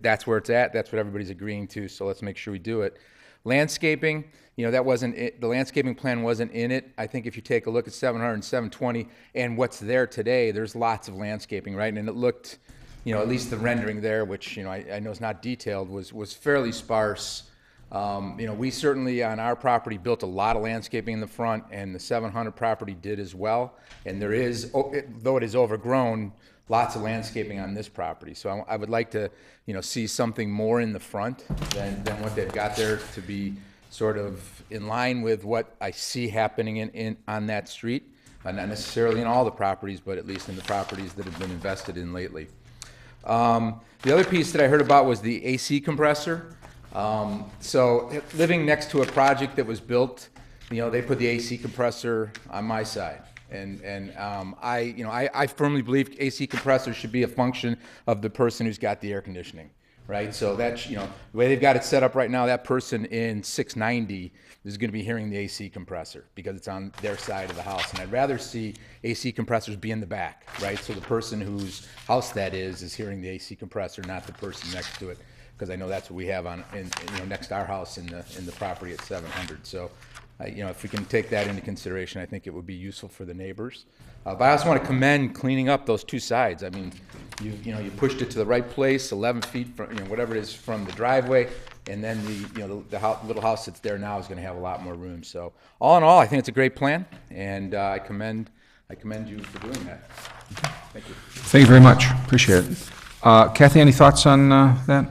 That's where it's at. That's what everybody's agreeing to. So let's make sure we do it. Landscaping, that wasn't it. The landscaping plan wasn't in it. I think if you take a look at 700 and 720 and what's there today, there's lots of landscaping, right? And it looked, at least the rendering there, which, I know is not detailed, was fairly sparse. We certainly on our property built a lot of landscaping in the front, and the 700 property did as well. And there is, though it is overgrown, lots of landscaping on this property. So I would like to, see something more in the front than what they've got there, to be sort of in line with what I see happening on that street. Not necessarily in all the properties, but at least in the properties that have been invested in lately. The other piece that I heard about was the AC compressor. So living next to a project that was built, they put the AC compressor on my side. And I firmly believe AC compressors should be a function of the person who's got the air conditioning, right? So that's, the way they've got it set up right now, that person in 690 is going to be hearing the AC compressor because it's on their side of the house. And I'd rather see AC compressors be in the back, right? So the person whose house that is hearing the AC compressor, not the person next to it, because I know that's what we have next to our house in the property at 700. So, if we can take that into consideration, I think it would be useful for the neighbors. But I also want to commend cleaning up those two sides. I mean, you pushed it to the right place, 11 feet from, whatever it is from the driveway, and then the little house that's there now is going to have a lot more room. So all in all, I think it's a great plan, and I commend you for doing that. Thank you. Thank you very much. Appreciate it. Kathy, any thoughts on that?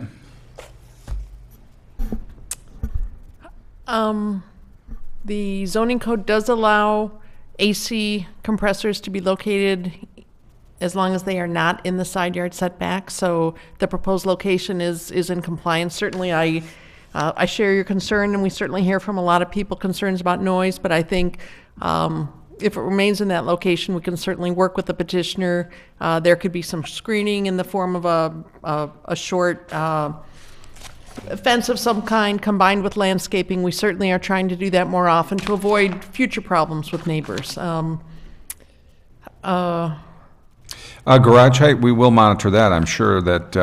The zoning code does allow AC compressors to be located as long as they are not in the side yard setback, so the proposed location is in compliance. Certainly, I share your concern, and we certainly hear from a lot of people concerns about noise, but I think if it remains in that location, we can certainly work with the petitioner. There could be some screening in the form of a short fence of some kind combined with landscaping. We certainly are trying to do that more often to avoid future problems with neighbors. Garage height, we will monitor that. I'm sure that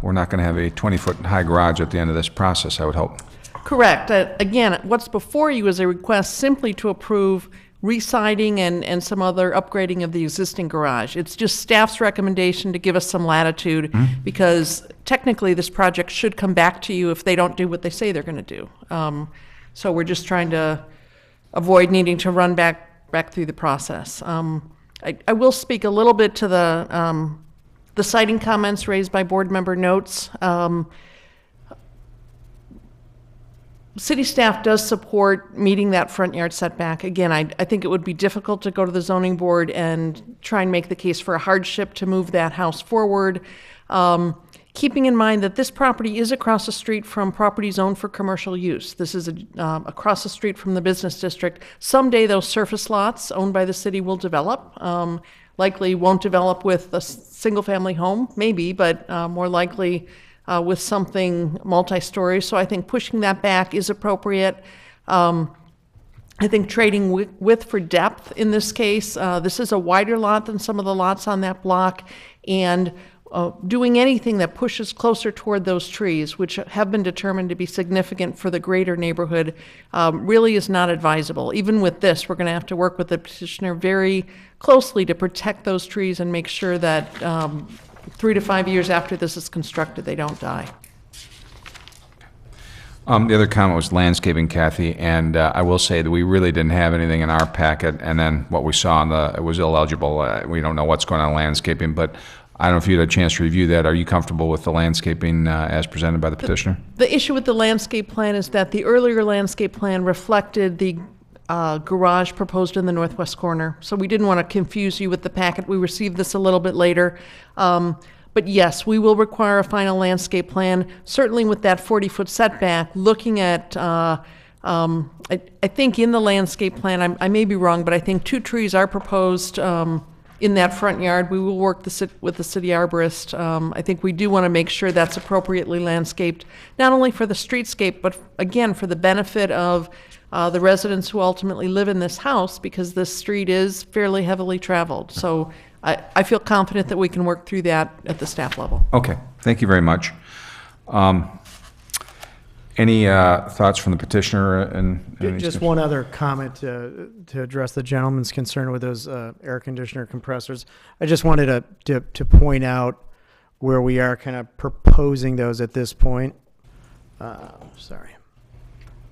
we're not going to have a 20-foot high garage at the end of this process, I would hope. Correct. Again, what's before you is a request simply to approve re-siding and some other upgrading of the existing garage. It's just staff's recommendation to give us some latitude because technically this project should come back to you if they don't do what they say they're going to do. So we're just trying to avoid needing to run back through the process. I will speak a little bit to the citing comments raised by board member Notz. City staff does support meeting that front yard setback. Again, I think it would be difficult to go to the zoning board and try and make the case for a hardship to move that house forward. Keeping in mind that this property is across the street from property zoned for commercial use. This is across the street from the business district. Someday those surface lots owned by the city will develop. Likely won't develop with a single-family home, maybe, but more likely with something multi-story. So I think pushing that back is appropriate. I think trading width for depth in this case, this is a wider lot than some of the lots on that block, and doing anything that pushes closer toward those trees, which have been determined to be significant for the greater neighborhood, really is not advisable. Even with this, we're going to have to work with the petitioner very closely to protect those trees and make sure that 3 to 5 years after this is constructed, they don't die. The other comment was landscaping, Kathy, and I will say that we really didn't have anything in our packet, and then what we saw it was illegible. We don't know what's going on in landscaping, but I don't know if you had a chance to review that. Are you comfortable with the landscaping as presented by the petitioner? The issue with the landscape plan is that the earlier landscape plan reflected the garage proposed in the northwest corner. So we didn't want to confuse you with the packet. We received this a little bit later. But yes, we will require a final landscape plan, certainly with that 40-foot setback, looking at, I think in the landscape plan, I may be wrong, but I think 2 trees are proposed in that front yard. We will work with the city arborist. I think we do want to make sure that's appropriately landscaped, not only for the streetscape, but again, for the benefit of the residents who ultimately live in this house, because this street is fairly heavily traveled. So I feel confident that we can work through that at the staff level. Okay, thank you very much. Any thoughts from the petitioner? And just one other comment to address the gentleman's concern with those air conditioner compressors. I just wanted to point out where we are kind of proposing those at this point. Sorry.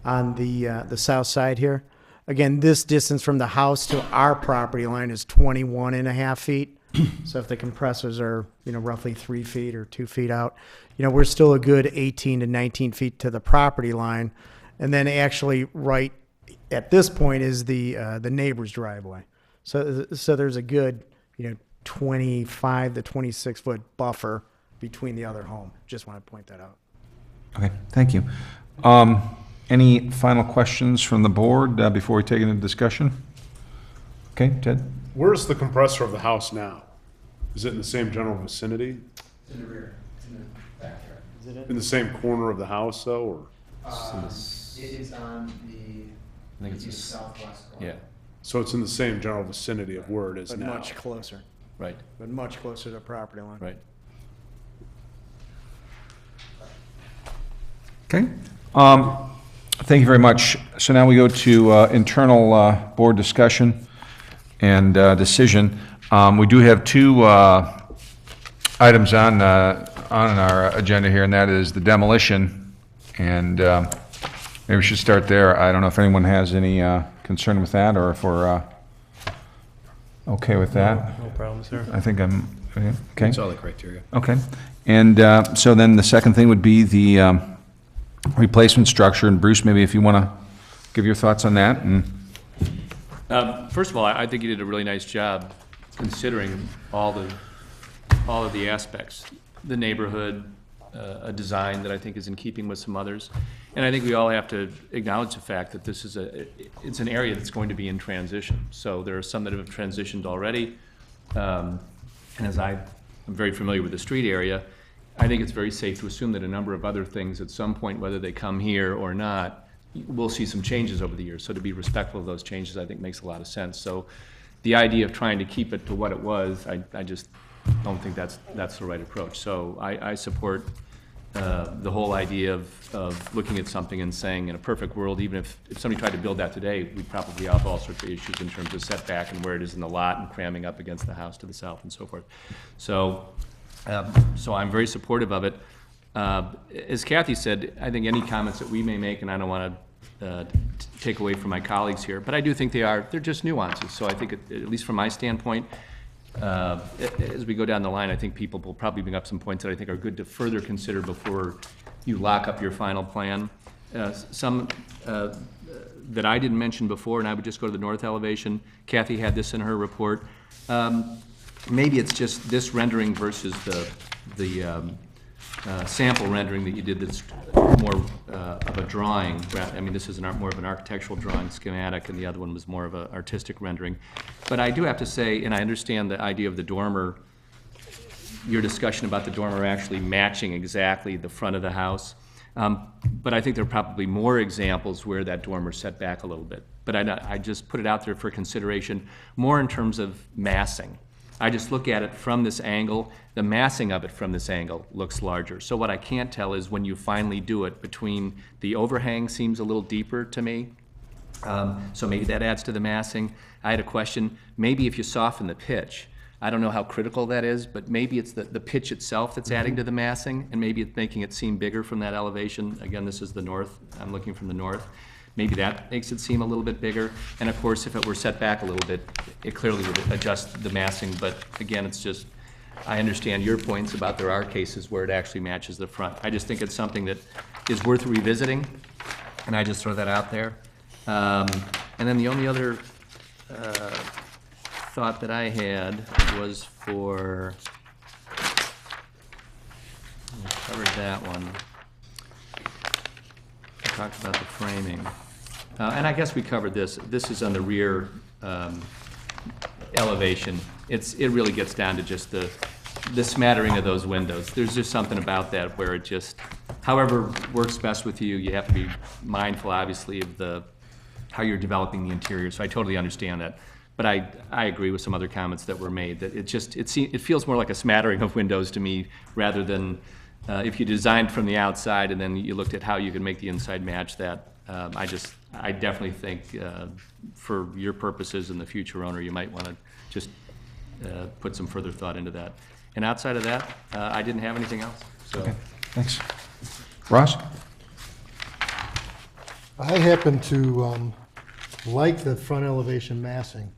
On the south side here. Again, this distance from the house to our property line is 21.5 feet. So if the compressors are, roughly 3 feet or 2 feet out, we're still a good 18 to 19 feet to the property line. And then actually right at this point is the neighbor's driveway. So there's a good, 25 to 26 foot buffer between the other home. Just want to point that out. Okay, thank you. Any final questions from the board before we take it into discussion? Okay, Ted? Where's the compressor of the house now? Is it in the same general vicinity? It's in the rear. It's in the backyard. In the same corner of the house, though, or? It is on the southwest corner. Yeah, So it's in the same general vicinity of where it is But now? much closer, right, but much closer to the property line. right. Okay. Thank you very much. So now we go to internal board discussion and decision. We do have two items on our agenda here, and that is the demolition. And maybe we should start there. I don't know if anyone has any concern with that, or if we're okay with that. No problem, sir. I think I'm, okay. That's all the criteria. Okay. And so then the second thing would be the replacement structure. And Bruce, maybe if you want to give your thoughts on that. And First of all, I think you did a really nice job considering all of the aspects. The neighborhood, a design that I think is in keeping with some others. And I think we all have to acknowledge the fact that this is it's an area that's going to be in transition. So there are some that have transitioned already. And as I'm very familiar with the street area, I think it's very safe to assume that a number of other things at some point, whether they come here or not, we'll see some changes over the years. So to be respectful of those changes, I think makes a lot of sense. So the idea of trying to keep it to what it was, I just don't think that's the right approach. So I support the whole idea of looking at something and saying, in a perfect world, even if somebody tried to build that today, we'd probably have all sorts of issues in terms of setback and where it is in the lot and cramming up against the house to the south and so forth. So I'm very supportive of it. As Kathy said, I think any comments that we may make, and I don't want to take away from my colleagues here, but I do think they're just nuances. So I think, at least from my standpoint, as we go down the line, I think people will probably bring up some points that I think are good to further consider before you lock up your final plan. Some that I didn't mention before, and I would just go to the north elevation. Kathy had this in her report. Maybe it's just this rendering versus the sample rendering that you did that's more of a drawing. I mean, this is more of an architectural drawing schematic, and the other one was more of an artistic rendering. But I do have to say, and I understand the idea of the dormer, your discussion about the dormer actually matching exactly the front of the house. But I think there are probably more examples where that dormer set back a little bit. But I just put it out there for consideration, more in terms of massing. I just look at it from this angle, the massing of it from this angle looks larger. So what I can't tell is when you finally do it, between the overhang seems a little deeper to me. So maybe that adds to the massing. I had a question, maybe if you soften the pitch, I don't know how critical that is, but maybe it's the pitch itself that's adding to the massing, and maybe it's making it seem bigger from that elevation. Again, this is the north, I'm looking from the north. Maybe that makes it seem a little bit bigger. And of course, if it were set back a little bit, it clearly would adjust the massing. But again, it's just, I understand your points about there are cases where it actually matches the front. I just think it's something that is worth revisiting, and I just throw that out there. And then the only other thought that I had was for, we covered that one. I talked about the framing. And I guess we covered this. This is on the rear elevation. It really gets down to just the smattering of those windows. There's just something about that where it just, however works best with you, you have to be mindful, obviously, of how you're developing the interior. So I totally understand that. But I agree with some other comments that were made, that it feels more like a smattering of windows to me, rather than if you designed from the outside and then you looked at how you could make the inside match that. I definitely think for your purposes and the future owner, you might want to just put some further thought into that. And outside of that, I didn't have anything else. So. okay, thanks. Ross? I happen to like the front elevation massing,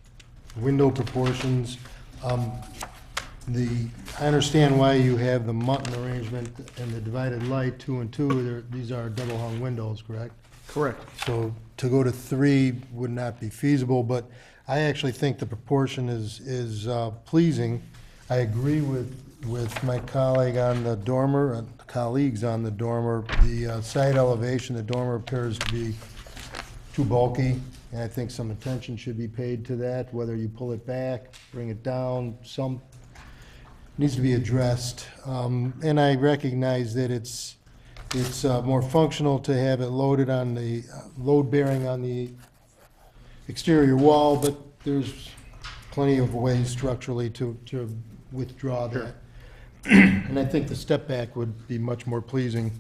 window proportions. I understand why you have the mutton arrangement and the divided light, 2 and 2. These are double hung windows, correct? Correct. So to go to 3 would not be feasible, but I actually think the proportion is pleasing. I agree with my colleague on the dormer, colleagues on the dormer. The side elevation, the dormer appears to be too bulky, and I think some attention should be paid to that, whether you pull it back, bring it down, needs to be addressed. And I recognize that it's more functional to have it loaded on the, load bearing on the exterior wall, but there's plenty of ways structurally to withdraw that. And I think the step back would be much more pleasing.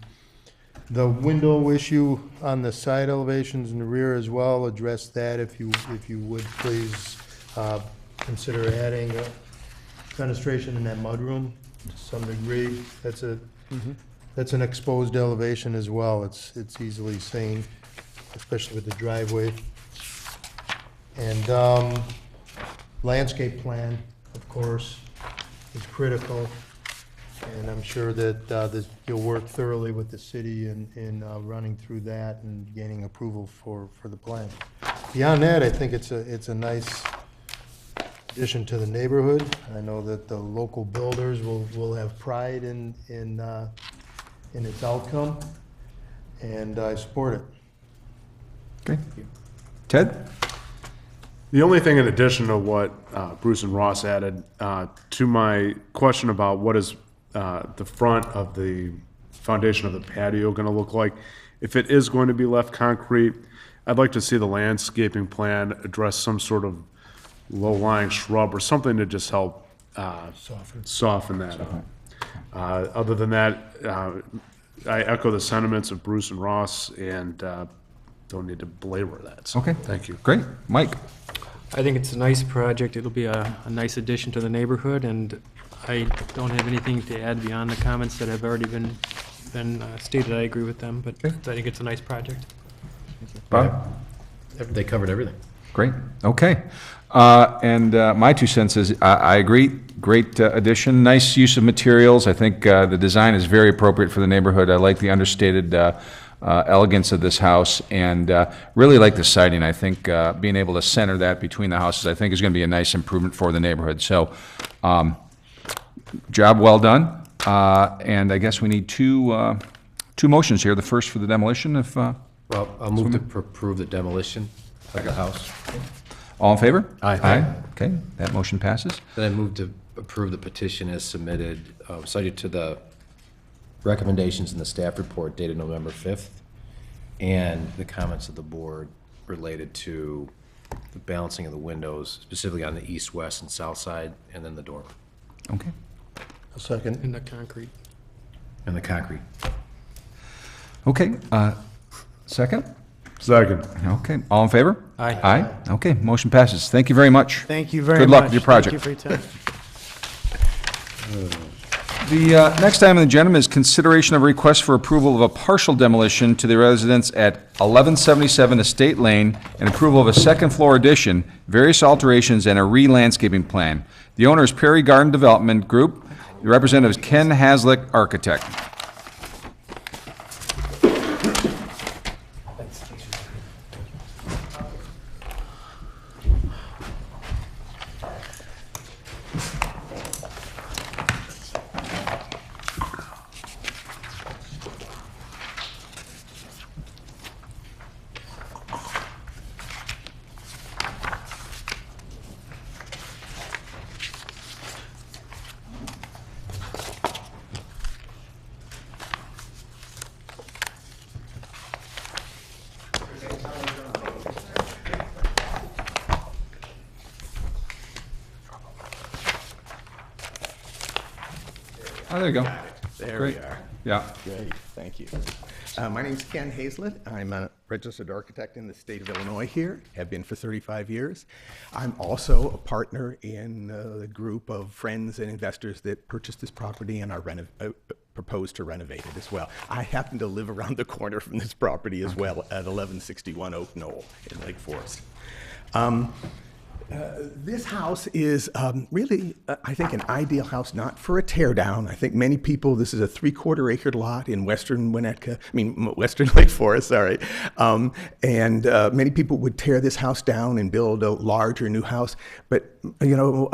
The window issue on the side elevations in the rear as well, address that if you would please consider adding a fenestration in that mudroom to some degree. That's an exposed elevation as well. It's easily seen, especially with the driveway. And landscape plan, of course, is critical. And I'm sure that you'll work thoroughly with the city in running through that and gaining approval for the plan. Beyond that, I think it's a nice addition to the neighborhood. I know that the local builders will have pride in its outcome, and I support it. Okay. Ted? The only thing in addition to what Bruce and Ross added to my question about what is the front of the foundation of the patio going to look like, if it is going to be left concrete, I'd like to see the landscaping plan address some sort of low-lying shrub or something to just help soften that up. Other than that, I echo the sentiments of Bruce and Ross and don't need to belabor that. So, Okay. thank you. Great. Mike? I think it's a nice project. It'll be a nice addition to the neighborhood, and I don't have anything to add beyond the comments that have already been stated. I agree with them, but I think it's a nice project. Bob? They covered everything. Great, okay. And my 2 cents is, I agree, great addition, nice use of materials. I think the design is very appropriate for the neighborhood. I like the understated elegance of this house, and really like the siding. I think being able to center that between the houses, I think is going to be a nice improvement for the neighborhood. So, job well done. And I guess we need two motions here. The first for the demolition, if... Well, I'll move to approve the demolition of the house. All in favor? Aye. Okay, that motion passes. Then I move to approve the petition as submitted, cited to the recommendations in the staff report dated November 5th, and the comments of the board related to the balancing of the windows, specifically on the east, west, and south side, and then the dormer. Okay. A second. In the concrete. And the concrete. Okay, second? Second. Okay, all in favor? Aye. Aye, okay, motion passes. Thank you very much. Thank you very much. Good luck with your project. Thank you for your time. The next item on the agenda is consideration of a request for approval of a partial demolition to the residence at 1177 Estate Lane and approval of a second-floor addition, various alterations, and a re-landscaping plan. The owner is Prairie Garden Development Group. The representative is Ken Haslick, architect. Oh, there you go. There Great. we are. Yeah. Great, thank you. My name's Ken Hazlett. I'm a registered architect in the state of Illinois here, have been for 35 years. I'm also a partner in the group of friends and investors that purchased this property and are propose to renovate it as well. I happen to live around the corner from this property as well at 1161 Oak Knoll in Lake Forest. This house is really, I think, an ideal house, not for a tear down. I think many people, this is a 3/4 acre lot in western western Lake Forest, sorry. And many people would tear this house down and build a larger new house. But, you know,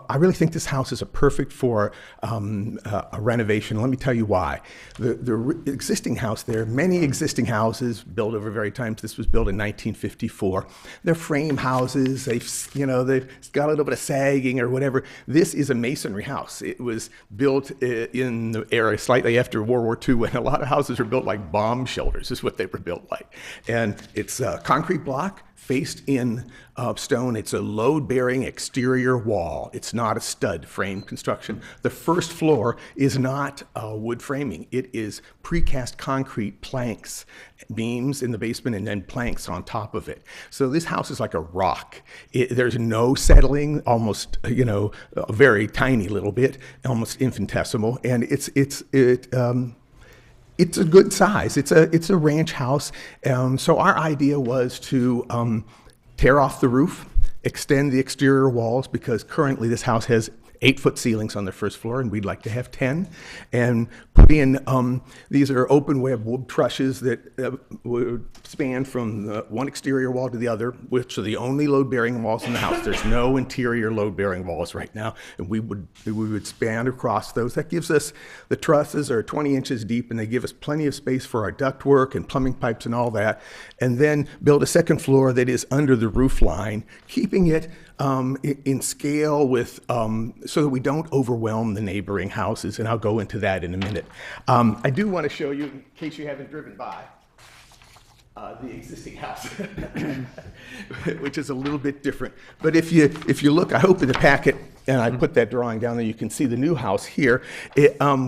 I really think this house is perfect for a renovation. Let me tell you why. The existing house there, many existing houses built over various times. This was built in 1954. They're frame houses. They've you know, they've got a little bit of sagging or whatever. This is a masonry house. It was built in the era slightly after World War II, when a lot of houses were built like bomb shelters, is what they were built like. And it's a concrete block faced in stone. It's a load-bearing exterior wall. It's not a stud frame construction. The first floor is not wood framing. It is precast concrete planks, beams in the basement, and then planks on top of it. So this house is like a rock. There's no settling, almost, you know, a very tiny little bit, almost infinitesimal, and it's a good size. It's a ranch house. So our idea was to tear off the roof, extend the exterior walls, because currently this house has 8-foot ceilings on the first floor, and we'd like to have 10, and put in, these are open web wood trusses that would span from the one exterior wall to the other, which are the only load-bearing walls in the house. There's no interior load-bearing walls right now, and we would span across those. That gives us, the trusses are 20 inches deep, and they give us plenty of space for our ductwork and plumbing pipes and all that, and then build a second floor that is under the roof line, keeping it in scale with, so that we don't overwhelm the neighboring houses, and I'll go into that in a minute. I do want to show you, in case you haven't driven by, the existing house, which is a little bit different. But if you look, I hope in the packet, and I put that drawing down there, you can see the new house here.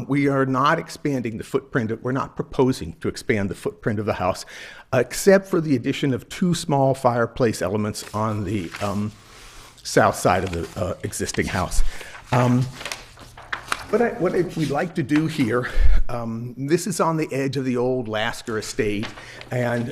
We are not expanding the footprint. We're not proposing to expand the footprint of the house, except for the addition of 2 small fireplace elements on the south side of the existing house. What we'd like to do here, this is on the edge of the old Letzter estate, and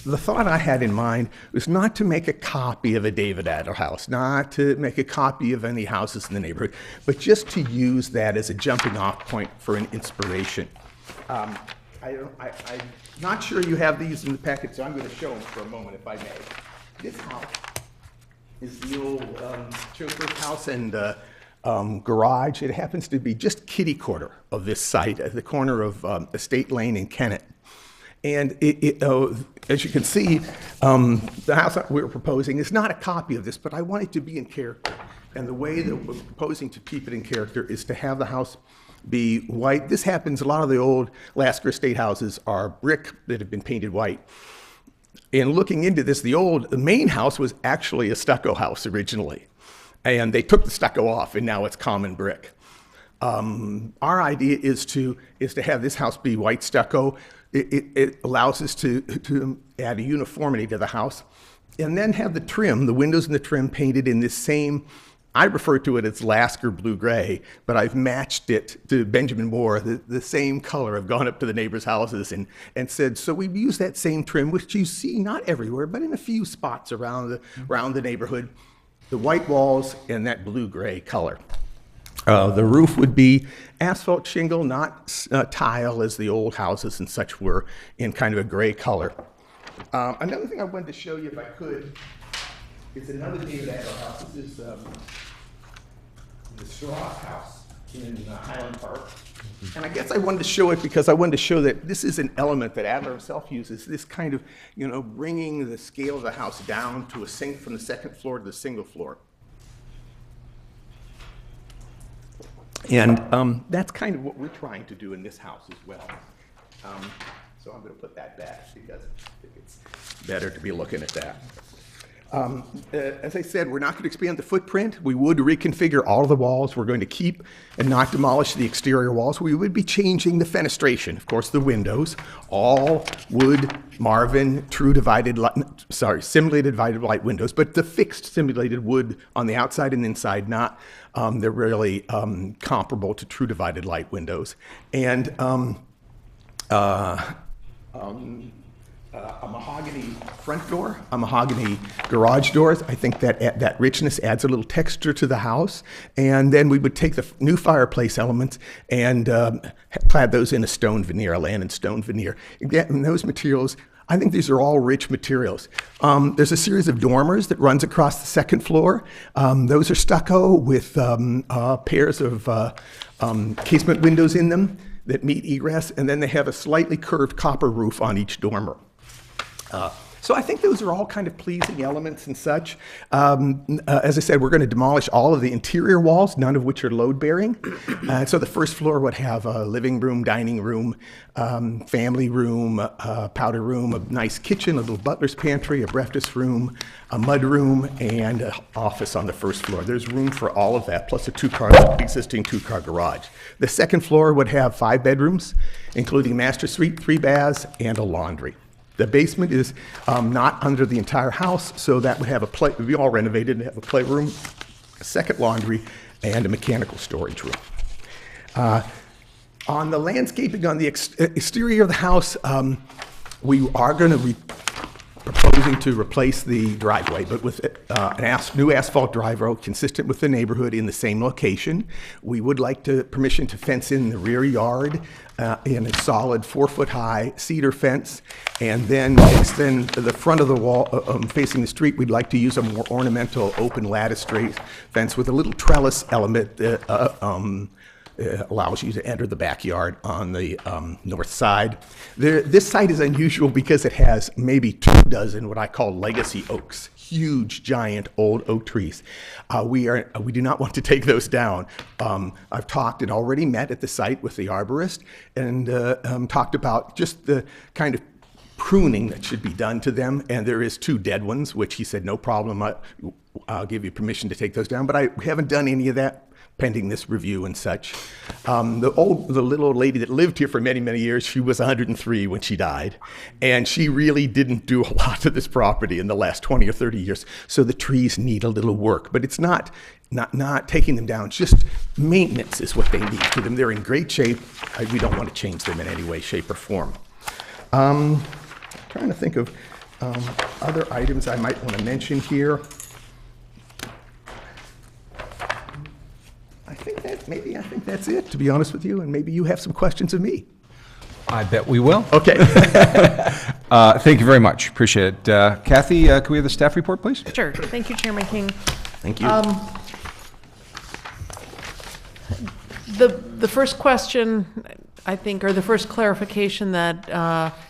the thought I had in mind was not to make a copy of a David Adler house, not to make a copy of any houses in the neighborhood, but just to use that as a jumping off point for an inspiration. I'm not sure you have these in the packet, so I'm going to show them for a moment, if I may. This house is the old chauffeur's house and garage. It happens to be just kitty corner of this site, at the corner of Estate Lane in Kennett. And as you can see, the house that we're proposing is not a copy of this, but I want it to be in character. And the way that we're proposing to keep it in character is to have the house be white. This happens, a lot of the old Letzter estate houses are brick that have been painted white. In looking into this, the main house was actually a stucco house originally. And they took the stucco off, and now it's common brick. Our idea is to have this house be white stucco. It allows us to add a uniformity to the house, and then have the trim, the windows and the trim painted in this same, I refer to it as Letzter blue-gray, but I've matched it to Benjamin Moore, the same color. I've gone up to the neighbors' houses and said, so we've used that same trim, which you see not everywhere, but in a few spots around the neighborhood. The white walls and that blue-gray color. The roof would be asphalt shingle, not tile as the old houses and such were, in kind of a gray color. Another thing I wanted to show you, if I could, is another David Adler house. This is the Straw House in Highland Park. And I guess I wanted to show it because I wanted to show that this is an element that Adler himself uses, this kind of, bringing the scale of the house down to from the second floor to the single floor. And that's kind of what we're trying to do in this house as well. So I'm going to put that back because I think it's better to be looking at that. As I said, we're not going to expand the footprint. We would reconfigure all of the walls. We're going to keep and not demolish the exterior walls. We would be changing the fenestration, of course, the windows, all wood, Marvin, simulated divided light windows, but the fixed simulated wood on the outside and inside, not, they're really comparable to true divided light windows. And a mahogany front door, a mahogany garage doors. I think that richness adds a little texture to the house. And then we would take the new fireplace elements and clad those in a stone veneer, a land and stone veneer. And those materials, I think these are all rich materials. There's a series of dormers that runs across the second floor. Those are stucco with pairs of casement windows in them that meet egress, and then they have a slightly curved copper roof on each dormer. So I think those are all kind of pleasing elements and such. As I said, we're going to demolish all of the interior walls, none of which are load-bearing. So the first floor would have a living room, dining room, family room, powder room, a nice kitchen, a little butler's pantry, a breakfast room, a mud room, and an office on the first floor. There's room for all of that, plus a existing two-car garage. The second floor would have 5 bedrooms, including a master suite, 3 baths, and a laundry. The basement is not under the entire house, so that would have we all renovated and have a playroom, a second laundry, and a mechanical storage room. On the landscaping on the exterior of the house, we are going to proposing to replace the driveway, but with new asphalt driveway consistent with the neighborhood in the same location. We would like permission to fence in the rear yard in a solid 4-foot-high cedar fence, and then extend the front of the wall facing the street. We'd like to use a more ornamental open lattice fence with a little trellis element that allows you to enter the backyard on the north side. This site is unusual because it has maybe 24 what I call legacy oaks, huge, giant, old oak trees. We do not want to take those down. I've talked and already met at the site with the arborist and talked about just the kind of pruning that should be done to them, and there is 2 dead ones, which he said, no problem, I'll give you permission to take those down, but I haven't done any of that pending this review and such. The little old lady that lived here for many, many years, she was 103 when she died, and she really didn't do a lot to this property in the last 20 or 30 years, so the trees need a little work, but it's not taking them down, just maintenance is what they need to them. They're in great shape. We don't want to change them in any way, shape, or form. Trying to think of other items I might want to mention here. I think that's it, to be honest with you, and maybe you have some questions of me. I bet we will. Okay. Thank you very much. Appreciate it. Kathy, can we have the staff report, please? Sure. Thank you, Chairman King. Thank you. The first question, I think, or the first clarification that,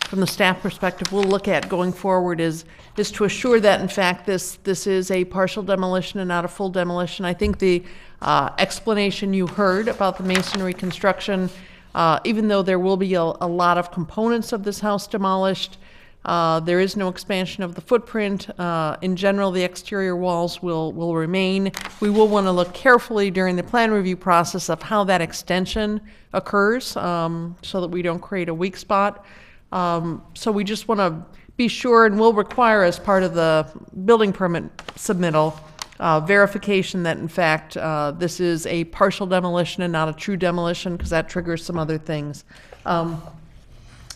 from the staff perspective, we'll look at going forward is to assure that, in fact, this is a partial demolition and not a full demolition. I think the explanation you heard about the masonry construction, even though there will be a lot of components of this house demolished, there is no expansion of the footprint. In general, the exterior walls will remain. We will want to look carefully during the plan review process of how that extension occurs, so that we don't create a weak spot. So we just want to be sure, and we'll require as part of the building permit submittal, verification that in fact this is a partial demolition and not a true demolition, because that triggers some other things.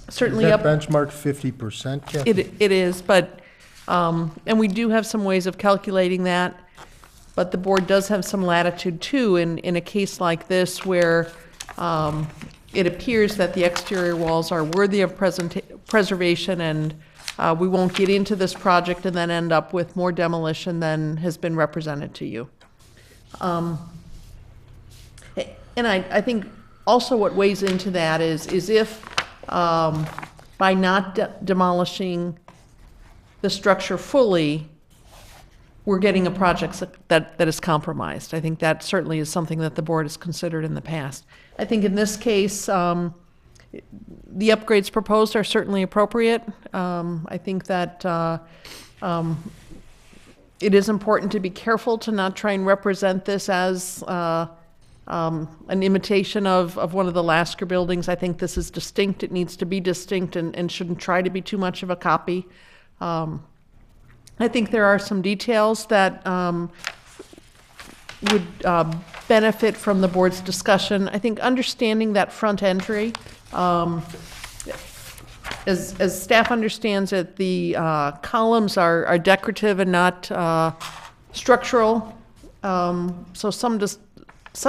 Certainly Is up. that benchmark 50%, Kathy? It is, but, and we do have some ways of calculating that, but the board does have some latitude too in a case like this where it appears that the exterior walls are worthy of preservation, and we won't get into this project and then end up with more demolition than has been represented to you. And I think also what weighs into that is if by not demolishing the structure fully, we're getting a project that is compromised. I think that certainly is something that the board has considered in the past. I think in this case, the upgrades proposed are certainly appropriate. I think that it is important to be careful to not try and represent this as an imitation of one of the Lasker buildings. I think this is distinct. It needs to be distinct and shouldn't try to be too much of a copy. I think there are some details that would benefit from the board's discussion. I think understanding that front entry, as staff understands it, the columns are decorative and not structural. So some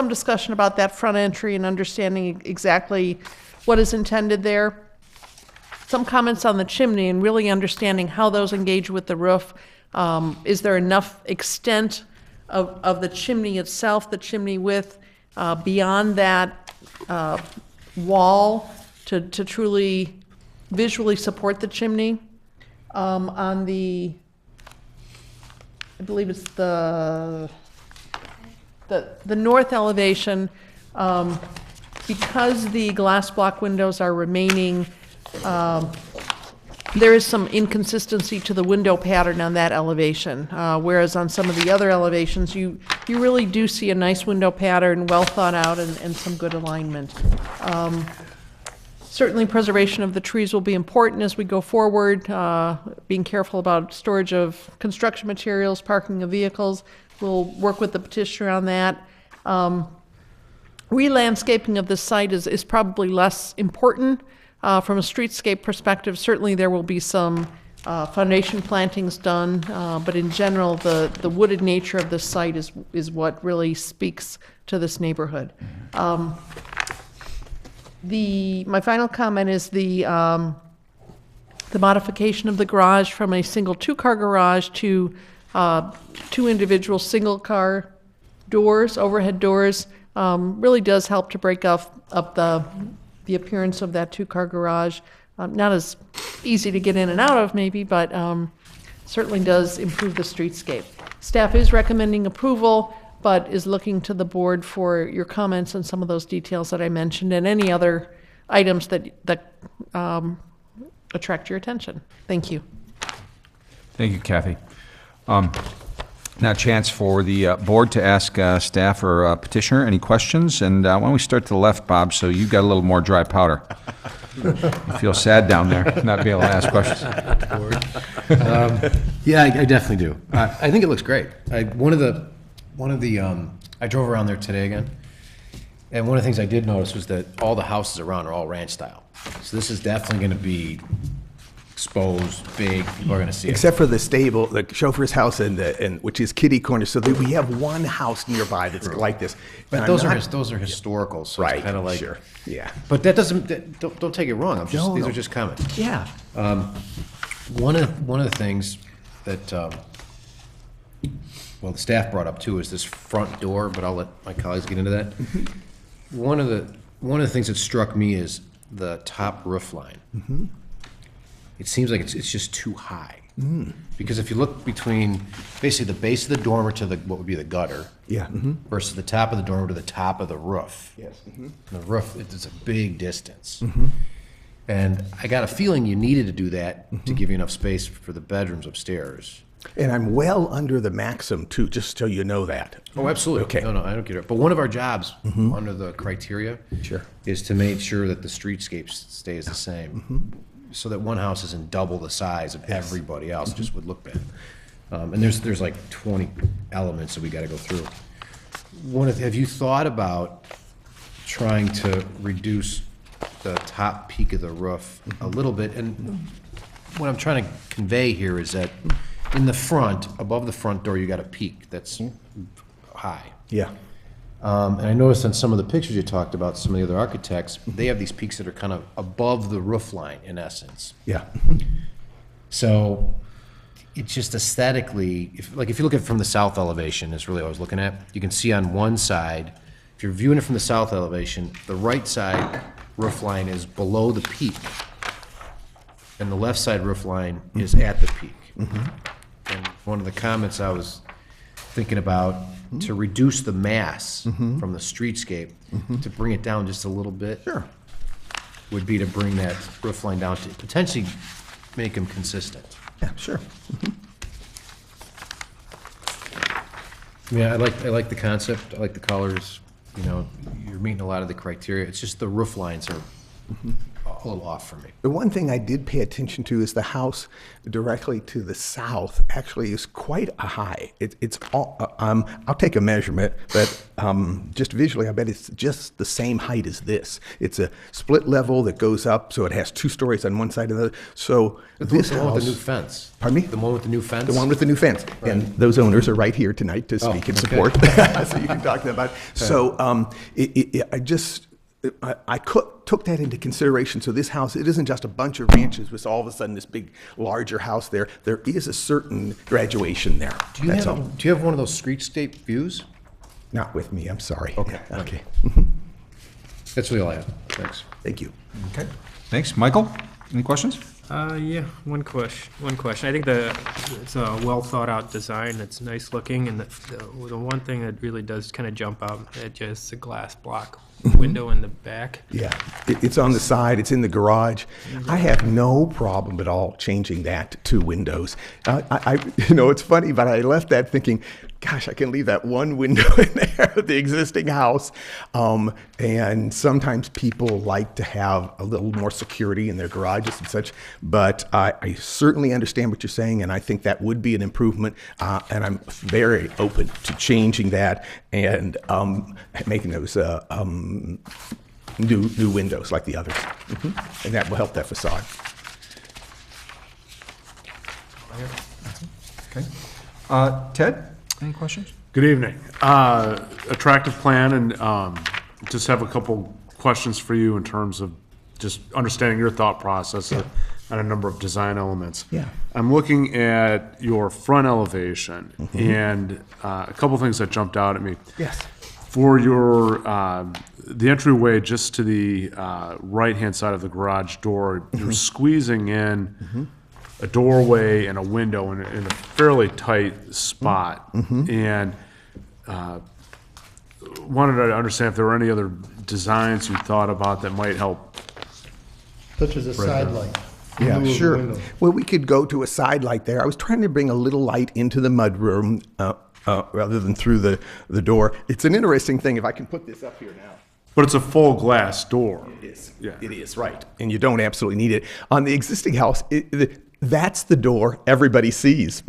discussion about that front entry and understanding exactly what is intended there. Some comments on the chimney and really understanding how those engage with the roof. Is there enough extent of the chimney itself, the chimney width, beyond that wall to truly visually support the chimney? On the, I believe it's the north elevation, because the glass block windows are remaining, there is some inconsistency to the window pattern on that elevation, whereas on some of the other elevations, you really do see a nice window pattern, well thought out, and some good alignment. Certainly preservation of the trees will be important as we go forward, being careful about storage of construction materials, parking of vehicles. We'll work with the petitioner on that. Re-landscaping of this site is probably less important. From a streetscape perspective, certainly there will be some foundation plantings done, but in general, the wooded nature of this site is what really speaks to this neighborhood. My final comment is the modification of the garage from a single two-car garage to two individual single-car doors, overhead doors, really does help to break up the appearance of that two-car garage. Not as easy to get in and out of maybe, but certainly does improve the streetscape. Staff is recommending approval, but is looking to the board for your comments on some of those details that I mentioned and any other items that attract your attention. Thank you. Thank you, Kathy. Now, chance for the board to ask staff or petitioner any questions. And why don't we start to the left, Bob, so you've got a little more dry powder. You feel sad down there, not being able to ask questions. Yeah, I definitely do. I think it looks great. I drove around there today again, and one of the things I did notice was that all the houses around are all ranch style. So this is definitely going to be exposed, big. People are going to see it. Except for the stable, the chauffeur's house, and which is kitty corner. So that we have one house nearby that's like this. But those are historical, so right, it's kind of like sure, yeah. But that doesn't. Don't take it wrong. These are just comments. Yeah. One of the things that the staff brought up too is this front door, but I'll let my colleagues get into that. One of the things that struck me is the top roof line. It seems like it's just too high. Because if you look between basically the base of the dormer to what would be the gutter, versus the top of the dormer to the top of the roof. Yes. The roof, it's a big distance. And I got a feeling you needed to do that to give you enough space for the bedrooms upstairs. And I'm well under the maximum too, just so you know that. Oh, absolutely. Okay. No, I don't get it. But one of our jobs under the criteria Sure. is to make sure that the streetscape stays the same, so that one house isn't double the size of everybody else. Just would look bad. And there's like 20 elements that we got to go through. Have you thought about trying to reduce the top peak of the roof a little bit? And what I'm trying to convey here is that in the front, above the front door, you got a peak that's high. Yeah. And I noticed on some of the pictures you talked about, some of the other architects, they have these peaks that are kind of above the roof line, in essence. Yeah. So it's just aesthetically, if you look at it from the south elevation, is really what I was looking at. You can see on one side, if you're viewing it from the south elevation, the right side roof line is below the peak, and the left side roof line is at the peak. And one of the comments I was thinking about, to reduce the mass from the streetscape, to bring it down just a little bit, would be to bring that roof line down to potentially make them consistent. Yeah, sure. Yeah, I like the concept. I like the colors. You know, you're meeting a lot of the criteria. It's just the roof lines are a little off for me. The one thing I did pay attention to is the house directly to the south actually is quite a high. It's all, I'll take a measurement, but just visually, I bet it's just the same height as this. It's a split level that goes up, so it has 2 stories on one side of the other. So this the one house, with the new fence. Pardon me? The one with the new fence. The one with the new fence. Right. And those owners are right here tonight to speak in okay. support, so you can talk to them about it. So I took that into consideration. So this house, it isn't just a bunch of ranches with all of a sudden this big, larger house there. There is a certain graduation there. Do you have one of those streetscape views? Not with me, I'm sorry. Okay. Okay. That's really all I have. Thanks. Thank you. Okay. Thanks. Michael, any questions? Yeah, one question. I think it's a well thought out design. It's nice looking, and the one thing that really does kind of jump out at you is the glass block window in the back. Yeah, it's on the side, it's in the garage. I have no problem at all changing that to 2 windows. It's funny, but I left that thinking, gosh, I can leave that one window in there of the existing house. And sometimes people like to have a little more security in their garages and such, but I certainly understand what you're saying, and I think that would be an improvement, and I'm very open to changing that and making those new windows like the others. And that will help that facade. Okay. Ted, any questions? Good evening. Attractive plan, and just have a couple questions for you in terms of just understanding your thought process on a number of design elements. Yeah. I'm looking at your front elevation, and a couple things that jumped out at me. Yes. For your the entryway just to the right-hand side of the garage door, you're squeezing in a doorway and a window in a fairly tight spot. And wanted to understand if there were any other designs you thought about that might help. Such as a side light. Yeah, sure. Well, we could go to a side light there. I was trying to bring a little light into the mudroom rather than through the door. It's an interesting thing, if I can put this up here now. But it's a full glass door. It is. Yeah. It is, right. And you don't absolutely need it. On the existing house, that's the door everybody sees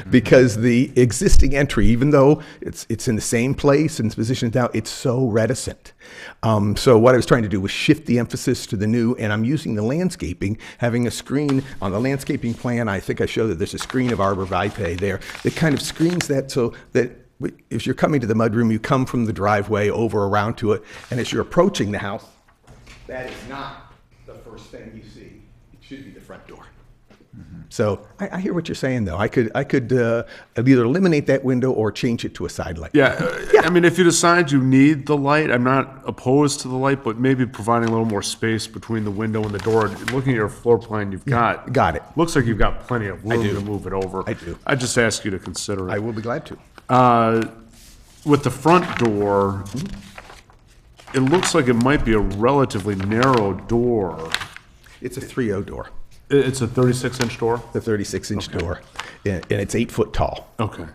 because the existing entry, even though it's in the same place and it's positioned now, it's so reticent. So what I was trying to do was shift the emphasis to the new, and I'm using the landscaping, having a screen on the landscaping plan. I think I showed that there's a screen of arborvitae there that kind of screens that so that if you're coming to the mudroom, you come from the driveway over around to it, and as you're approaching the house, that is not the first thing you see. It should be the front door. So I hear what you're saying, though. I could either eliminate that window or change it to a side light. Yeah, I mean, if you decide you need the light, I'm not opposed to the light, but maybe providing a little more space between the window and the door. Looking at your floor plan, you've got Got it. Looks like you've got plenty of room do. to move it over. I do. I just ask you to consider it. I will be glad to. With the front door, it looks like it might be a relatively narrow door. It's a 3.0 door, It's a 36-inch door? the 36-inch door, and it's 8 foot tall. Okay.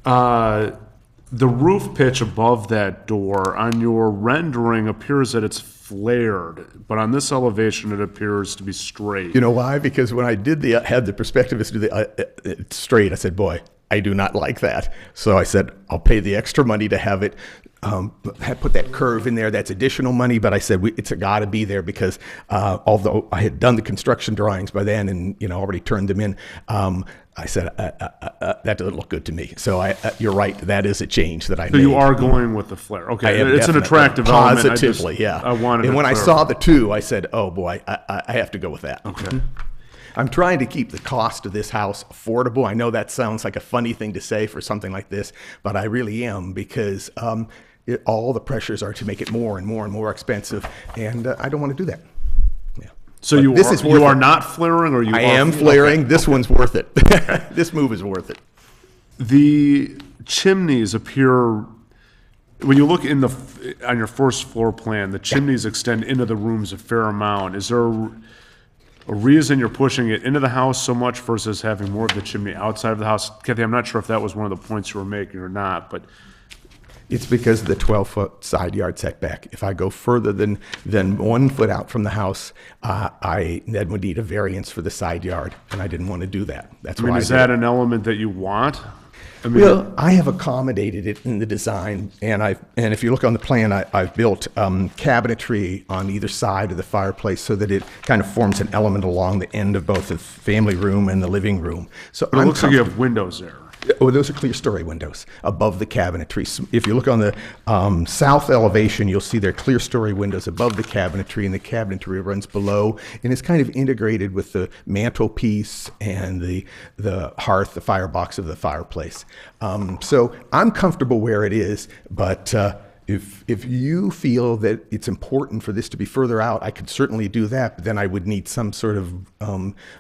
The roof pitch above that door on your rendering appears that it's flared, but on this elevation it appears to be straight. You know why? Because when I did had the perspectivist do the straight, I said, boy, I do not like that. So I said, I'll pay the extra money to have it, put that curve in there. That's additional money, but I said, it's got to be there because although I had done the construction drawings by then and already turned them in, I said, that doesn't look good to me. So you're right, that is a change that I made. So you are going with the flare. Okay, I am it's an definitely. attractive element. Positively, yeah. I wanted and when I clarify. saw the 2, I said, oh boy, I have to go with that. Okay. I'm trying to keep the cost of this house affordable. I know that sounds like a funny thing to say for something like this, but I really am because all the pressures are to make it more and more and more expensive, and I don't want to do that. Yeah. So But you this is worth you are it. not flaring, or you I are am flaring. This one's worth it. This move is worth it. The chimneys appear, when you look on your first floor plan, the chimneys extend into the rooms a fair amount. Is there a reason you're pushing it into the house so much versus having more of the chimney outside of the house? Kathy, I'm not sure if that was one of the points you were making or not, but It's because of the 12-foot side yard setback. If I go further than 1 foot out from the house, I then would need a variance for the side yard, and I didn't want to do that. That's I mean, why is I did that it. an element that you want? I mean, Well, I have accommodated it in the design, and if you look on the plan, I've built cabinetry on either side of the fireplace so that it kind of forms an element along the end of both the family room and the living room. So but it looks like you have windows there. Oh, those are clear story windows above the cabinetry. So if you look on the south elevation, you'll see there are clear story windows above the cabinetry, and the cabinetry runs below, and it's kind of integrated with the mantelpiece and the hearth, the firebox of the fireplace. So I'm comfortable where it is, but if you feel that it's important for this to be further out, I could certainly do that, but then I would need some sort of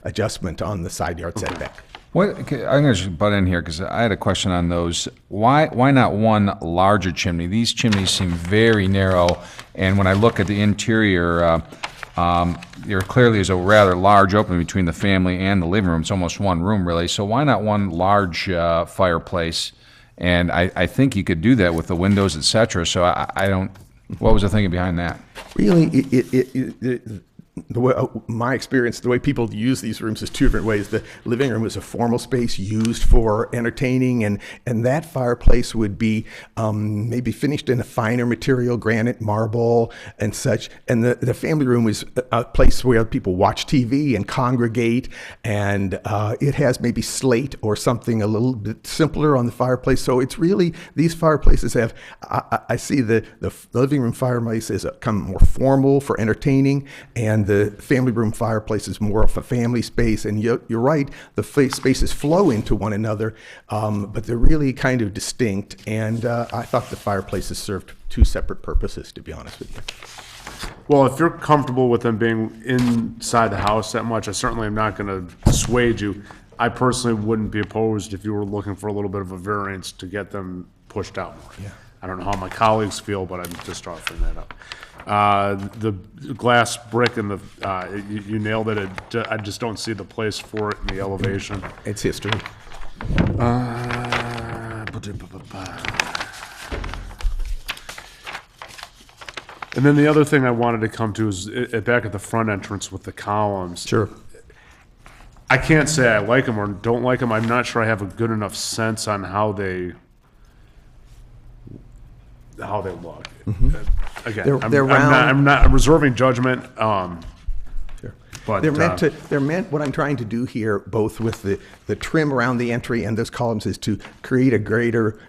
adjustment on the side yard setback. What, okay, I'm going to butt in here because I had a question on those. Why not one larger chimney? These chimneys seem very narrow, and when I look at the interior, there clearly is a rather large opening between the family and the living room. It's almost one room, really. So why not one large fireplace? And I think you could do that with the windows, et cetera. So I don't. What was the thinking behind that? Really, the way, my experience, the way people use these rooms is two different ways. The living room is a formal space used for entertaining, and that fireplace would be maybe finished in a finer material, granite, marble, and such. And the family room is a place where people watch TV and congregate, and it has maybe slate or something a little bit simpler on the fireplace. So it's really, these fireplaces have, I see the living room fireplace as come more formal for entertaining, and the family room fireplace is more of a family space. And you're right, the spaces flow into one another, but they're really kind of distinct. And I thought the fireplaces served two separate purposes, to be honest with you. Well, if you're comfortable with them being inside the house that much, I certainly am not going to dissuade you. I personally wouldn't be opposed if you were looking for a little bit of a variance to get them pushed out more. Yeah. I don't know how my colleagues feel, but I'm just offering that up. The glass brick and the, you nailed it. I just don't see the place for it in the elevation. It's history. And then the other thing I wanted to come to is back at the front entrance with the columns. Sure. I can't say I like them or don't like them. I'm not sure I have a good enough sense on how they look. Again, I'm reserving judgment. But they're meant, what I'm trying to do here, both with the trim around the entry and those columns, is to create a greater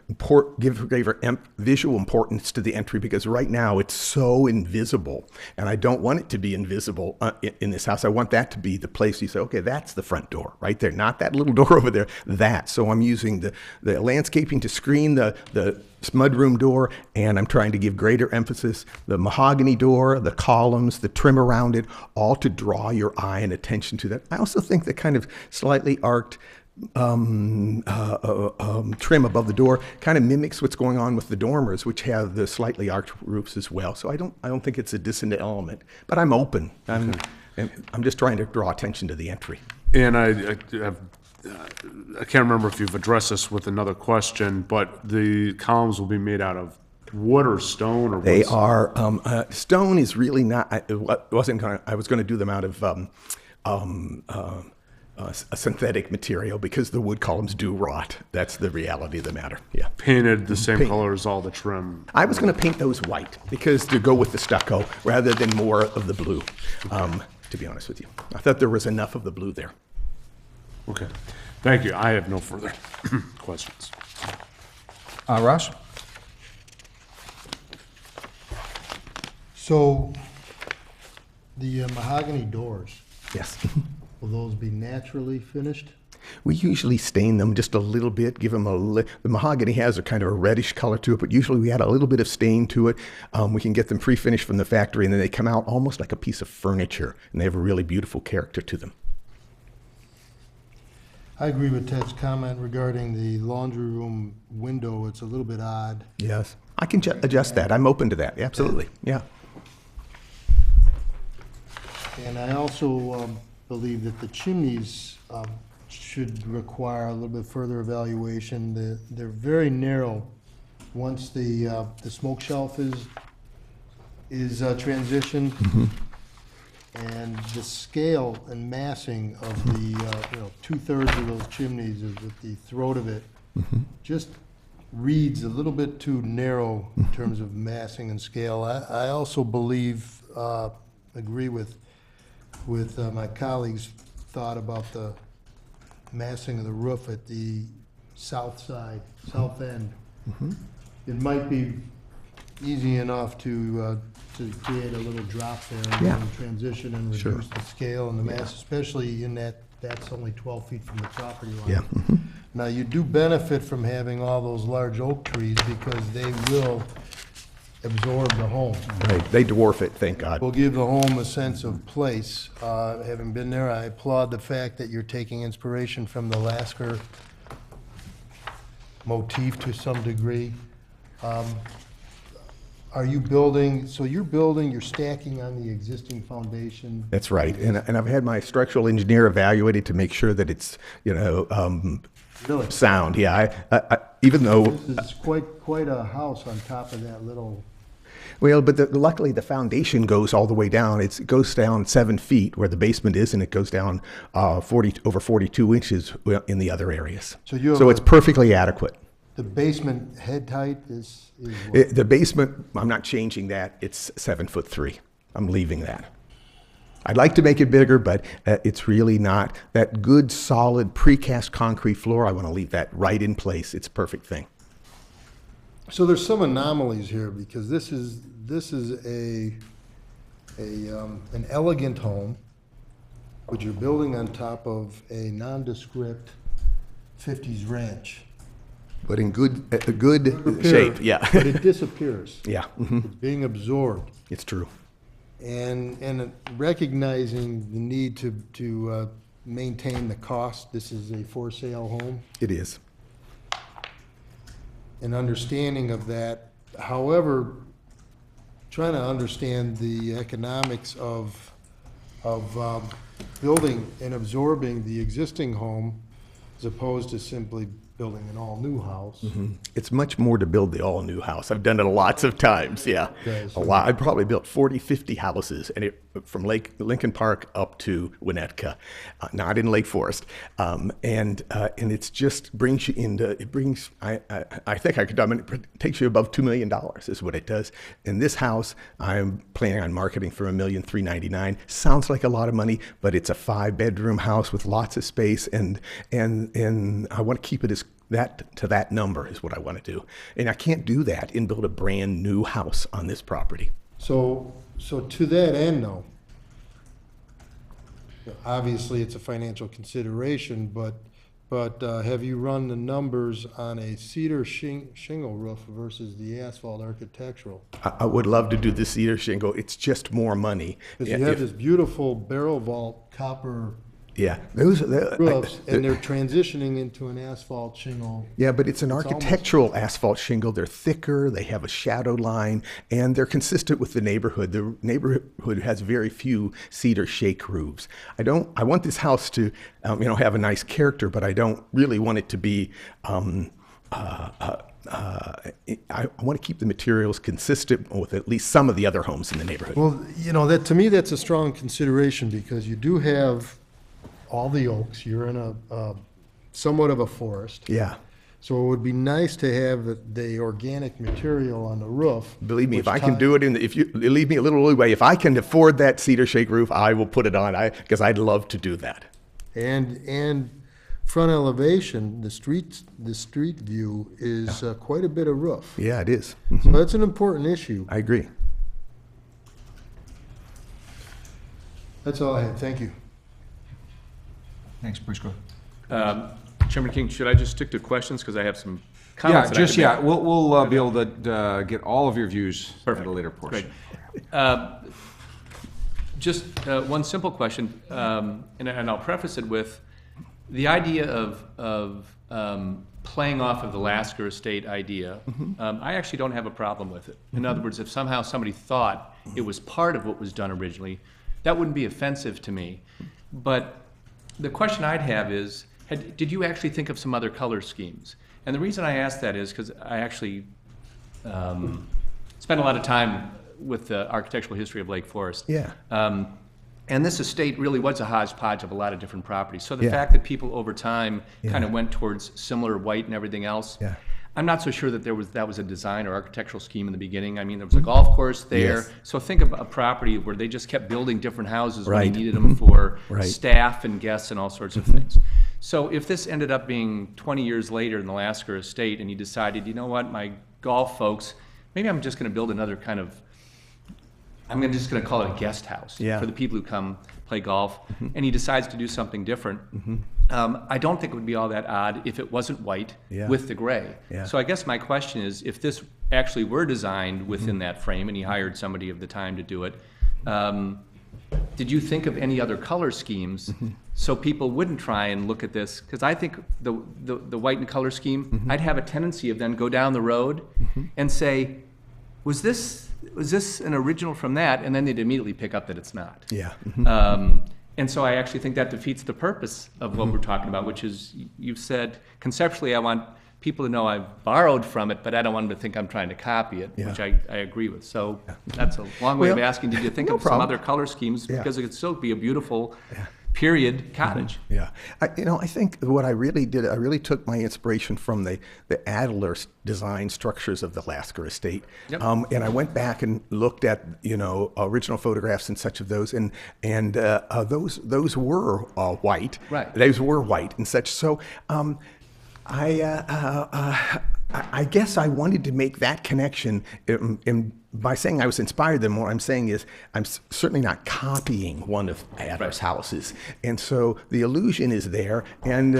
visual importance to the entry, because right now it's so invisible, and I don't want it to be invisible in this house. I want that to be the place you say, okay, that's the front door right there, not that little door over there, that. So I'm using the landscaping to screen the mudroom door, and I'm trying to give greater emphasis, the mahogany door, the columns, the trim around it, all to draw your eye and attention to that. I also think the kind of slightly arced trim above the door kind of mimics what's going on with the dormers, which have the slightly arched roofs as well. So I don't think it's a dissonant element, but I'm open. I'm just trying to draw attention to the entry. And I can't remember if you've addressed this with another question, but the columns will be made out of wood or stone, or they are stone is really not. I was going to do them out of a synthetic material, because the wood columns do rot. That's the reality of the matter. Yeah. Painted the same color as all the trim. I was going to paint those white, because to go with the stucco rather than more of the blue. To be honest with you, I thought there was enough of the blue there. Okay. Thank you. I have no further questions. Ross? So, the mahogany doors, Yes. will those be naturally finished? We usually stain them just a little bit, give them the mahogany has a kind of a reddish color to it, but usually we add a little bit of stain to it. We can get them pre-finished from the factory, and then they come out almost like a piece of furniture, and they have a really beautiful character to them. I agree with Ted's comment regarding the laundry room window. It's a little bit odd. Yes. I can adjust that. I'm open to that. Absolutely. Yeah. And I also believe that the chimneys should require a little bit further evaluation. They're very narrow. Once the smoke shelf is transitioned, and the scale and massing of the 2/3 of those chimneys is at the throat of it, just reads a little bit too narrow in terms of massing and scale. I also believe, agree with my colleagues' thought about the massing of the roof at the south side, south end. It might be easy enough to create a little drop there and then transition and reduce the scale and the mass, especially in that's only 12 feet from the property line. Yeah. Now, you do benefit from having all those large oak trees, because they will absorb the home. Right, they dwarf it, thank God. Will give the home a sense of place. Having been there, I applaud the fact that you're taking inspiration from the Lasker motif to some degree. Are you building, so you're stacking on the existing foundation? That's right, and I've had my structural engineer evaluated to make sure that it's, Really? sound, yeah. Even though, This is quite a house on top of that little, well, but luckily the foundation goes all the way down. It goes down 7 feet where the basement is, and it goes down over 42 inches in the other areas. So you have So it's perfectly adequate. the basement head height is what? The basement, I'm not changing that. It's 7'3". I'm leaving that. I'd like to make it bigger, but it's really not. That good, solid, precast concrete floor, I want to leave that right in place. It's a perfect thing. So there's some anomalies here, because this is an elegant home, but you're building on top of a nondescript 50s ranch. But in good shape, yeah. But it disappears. Yeah, mhm. It's being absorbed. It's true. And recognizing the need to maintain the cost, this is a for-sale home, It is. an understanding of that. However, trying to understand the economics of building and absorbing the existing home as opposed to simply building an all-new house. It's much more to build the all-new house. I've done it lots of times, yeah. Okay, A lot. I probably built 40, 50 houses, and from Lincoln Park up to Winnetka, not in Lake Forest. And it's just brings you into, I think it takes you above $2 million is what it does. In this house, I'm planning on marketing for $1,399,000. Sounds like a lot of money, but it's a 5-bedroom house with lots of space, and I want to keep it to that number is what I want to do. And I can't do that and build a brand new house on this property. So to that end, though, obviously it's a financial consideration, but have you run the numbers on a cedar shingle roof versus the asphalt architectural? I would love to do the cedar shingle. It's just more money. Because you have this beautiful barrel vault copper Yeah, roofs, and they're transitioning into an asphalt shingle. Yeah, but it's an architectural asphalt shingle. They're thicker, they have a shadow line, and they're consistent with the neighborhood. The neighborhood has very few cedar shake roofs. I want this house to, have a nice character, but I don't really want it to be, I want to keep the materials consistent with at least some of the other homes in the neighborhood. Well, that to me, that's a strong consideration, because you do have all the oaks. You're in a somewhat of a forest. Yeah. So it would be nice to have the organic material on the roof. Believe me, if I can do it, if you leave me a little leeway, if I can afford that cedar shake roof, I will put it on, because I'd love to do that. And front elevation, the street view is quite a bit of roof. Yeah, it is. So that's an important issue. I agree. That's all I had. Thank you. Thanks, Bruce. Go. Chairman King, should I just stick to questions, because I have some comments? We'll be able to get all of your views at a later portion. Great. Just one simple question, and I'll preface it with the idea of playing off of the Lasker estate idea. I actually don't have a problem with it. In other words, if somehow somebody thought it was part of what was done originally, that wouldn't be offensive to me. But the question I'd have is, did you actually think of some other color schemes? And the reason I ask that is because I actually spent a lot of time with the architectural history of Lake Forest. Yeah. And this estate really was a hodgepodge of a lot of different properties. So the Yeah. fact that people over time Yeah. kind of went towards similar white and everything else, Yeah. I'm not so sure that that was a design or architectural scheme in the beginning. I mean, there was a golf course there. Yes. So think of a property where they just kept building different houses when Right. they needed them for Right. staff and guests and all sorts of things. So if this ended up being 20 years later in the Lasker estate, and you decided, you know what, my golf folks, maybe I'm just going to build another kind of, just going to call it a guest house Yeah. for the people who come play golf, and he decides to do something different, I don't think it would be all that odd if it wasn't white Yeah. with the gray. Yeah. So I guess my question is, if this actually were designed within that frame and he hired somebody of the time to do it, did you think of any other color schemes so people wouldn't try and look at this? Because I think the white and color scheme, I'd have a tendency of then go down the road and say, was this an original from that? And then they'd immediately pick up that it's not. Yeah. And so I actually think that defeats the purpose of what we're talking about, which is, you've said, conceptually, I want people to know I've borrowed from it, but I don't want them to think I'm trying to copy it, which I agree with. So that's a long way of Well, asking, did you think no of some problem. other color schemes? Yeah. Because it could still be a beautiful period cottage. Yeah, I think what I really did, I really took my inspiration from the Adler design structures of the Lasker estate, and I went back and looked at original photographs and such of those, and those were white. Right. Those were white and such. So I guess I wanted to make that connection. By saying I was inspired, then what I'm saying is I'm certainly not copying one of Adler's houses. And so the illusion is there. And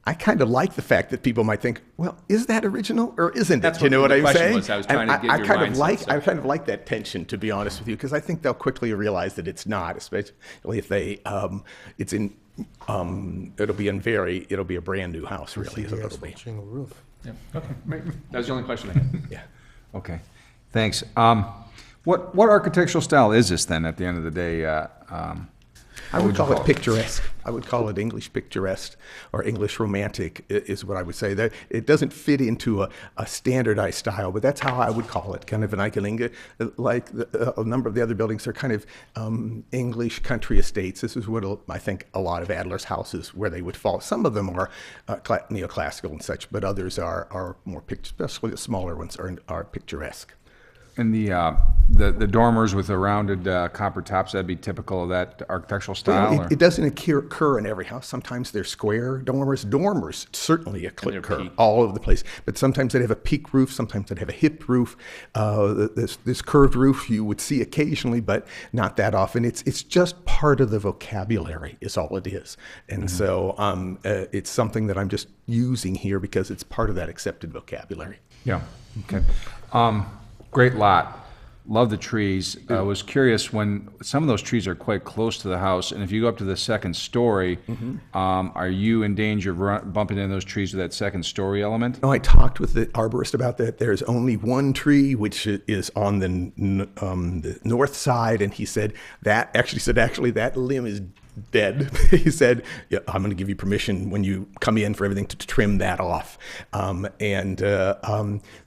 I kind of like the fact that people might think, well, is that original or isn't That's it? You know what what the I'm question saying? was. I was trying to get your kind of mindset, I kind of like that tension, to be honest with you, because I think they'll quickly realize that it's not, especially if they, it's in, it'll be a brand new house, really, is what it'll be. Shingle roof. Okay, that was the only question I had. Yeah. Okay, thanks. What architectural style is this then, at the end of the day? I would call it picturesque. I would call it English picturesque or English romantic is what I would say. That it doesn't fit into a standardized style, but that's how I would call it. Kind of an Eikelinga, like a number of the other buildings are kind of English country estates. This is what I think a lot of Adler's houses where they would fall. Some of them are neoclassical and such, but others are more especially the smaller ones are picturesque. And the dormers with the rounded copper tops, that'd be typical of that architectural style? Well, it doesn't occur in every house. Sometimes they're square dormers. Dormers certainly occur all over the place. But sometimes they have a peak roof. Sometimes they have a hip roof. This curved roof you would see occasionally, but not that often. It's just part of the vocabulary is all it is. And so it's something that I'm just using here because it's part of that accepted vocabulary. Yeah, okay. Great lot. Love the trees. I was curious, when some of those trees are quite close to the house, and if you go up to the second story, are you in danger of bumping into those trees with that second story element? No, I talked with the arborist about that. There's only one tree which is on the north side, and he said that that limb is dead. He said, yeah, I'm going to give you permission when you come in for everything to trim that off.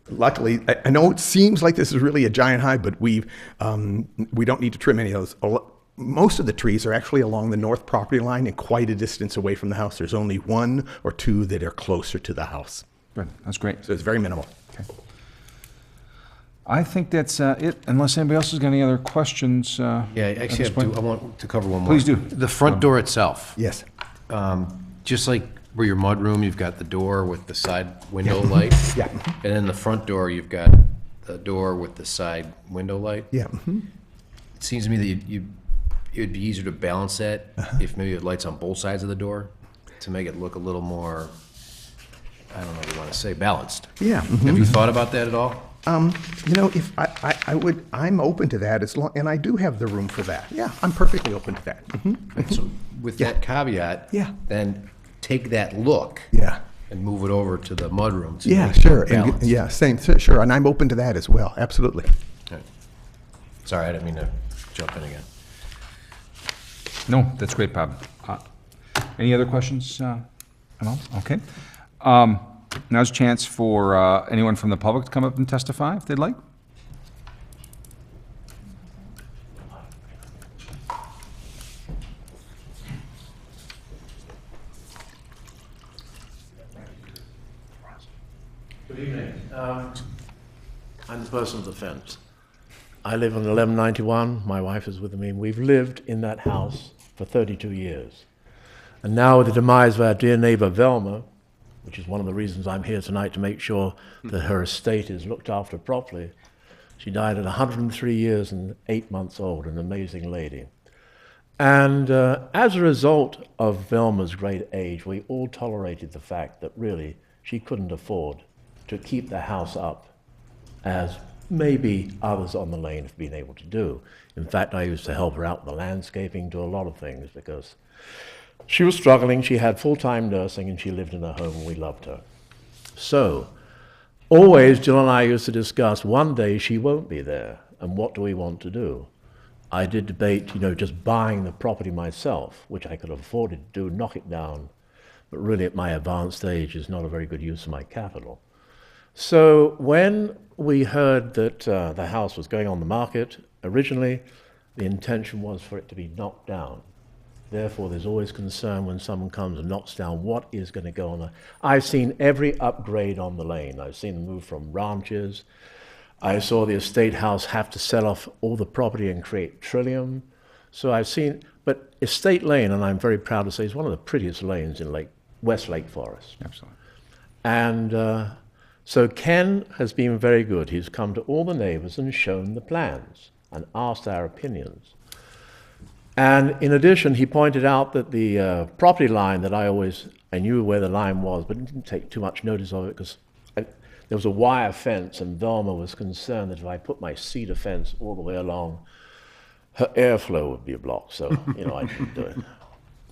Luckily, I know it seems like this is really a giant high, but we don't need to trim any of those. Most of the trees are actually along the north property line and quite a distance away from the house. There's only one or two that are closer to the house. Good, that's great. So it's very minimal. Okay. I think that's it, unless anybody else has got any other questions. Yeah, actually, I want to cover one more. Please do. The front door itself. Yes. Just like where your mudroom, you've got the door with the side window light. Yeah. And then the front door, you've got the door with the side window light. Yeah. It seems to me that it would be easier to balance that if maybe it lights on both sides of the door to make it look a little more, I don't know what you want to say, balanced. Yeah. Have you thought about that at all? If I'm open to that and I do have the room for that. Yeah, I'm perfectly open to that. So with that caveat, then take that look and move it over to the mudroom. Yeah, sure. And, sure. And I'm open to that as well. Absolutely. Okay. Sorry, I didn't mean to jump in again. No, that's great, Bob. Any other questions at all? Okay. Now's a chance for anyone from the public to come up and testify if they'd like. Good evening. I'm the person of the fence. I live on 1191. My wife is with me. We've lived in that house for 32 years. And now with the demise of our dear neighbor Velma, which is one of the reasons I'm here tonight to make sure that her estate is looked after properly. She died at 103 years and 8 months old, an amazing lady. And as a result of Velma's great age, we all tolerated the fact that really she couldn't afford to keep the house up as maybe others on the lane have been able to do. In fact, I used to help her out with the landscaping, do a lot of things, because she was struggling. She had full-time nursing, and she lived in her home, and we loved her. So, always, Jill and I used to discuss, one day she won't be there, and what do we want to do? I did debate, just buying the property myself, which I could have afforded to do, knock it down, but really at my advanced age is not a very good use of my capital. So when we heard that the house was going on the market, originally the intention was for it to be knocked down. Therefore, there's always concern when someone comes and knocks down what is going to go on. I've seen every upgrade on the lane. I've seen them move from ranches. I saw the estate house have to sell off all the property and create Trillium. So I've seen, but Estate Lane, and I'm very proud to say, is one of the prettiest lanes in West Lake Forest. Absolutely. And so Ken has been very good. He's come to all the neighbors and shown the plans and asked our opinions. And in addition, he pointed out that the property line that I knew where the line was, but didn't take too much notice of it because there was a wire fence, and Velma was concerned that if I put my cedar fence all the way along, her airflow would be blocked, so, I didn't do it.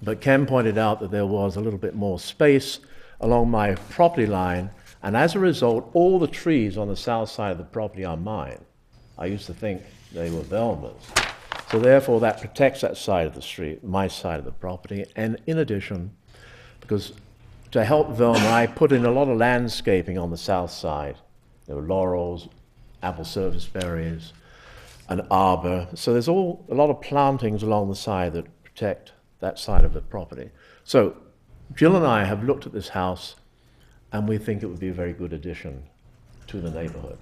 But Ken pointed out that there was a little bit more space along my property line, and as a result, all the trees on the south side of the property are mine. I used to think they were Velma's. So therefore, that protects that side of the street, my side of the property, and in addition, because to help Velma, I put in a lot of landscaping on the south side. There were laurels, apple serviceberries, an arbor. So there's a lot of plantings along the side that protect that side of the property. So Jill and I have looked at this house, and we think it would be a very good addition to the neighborhood.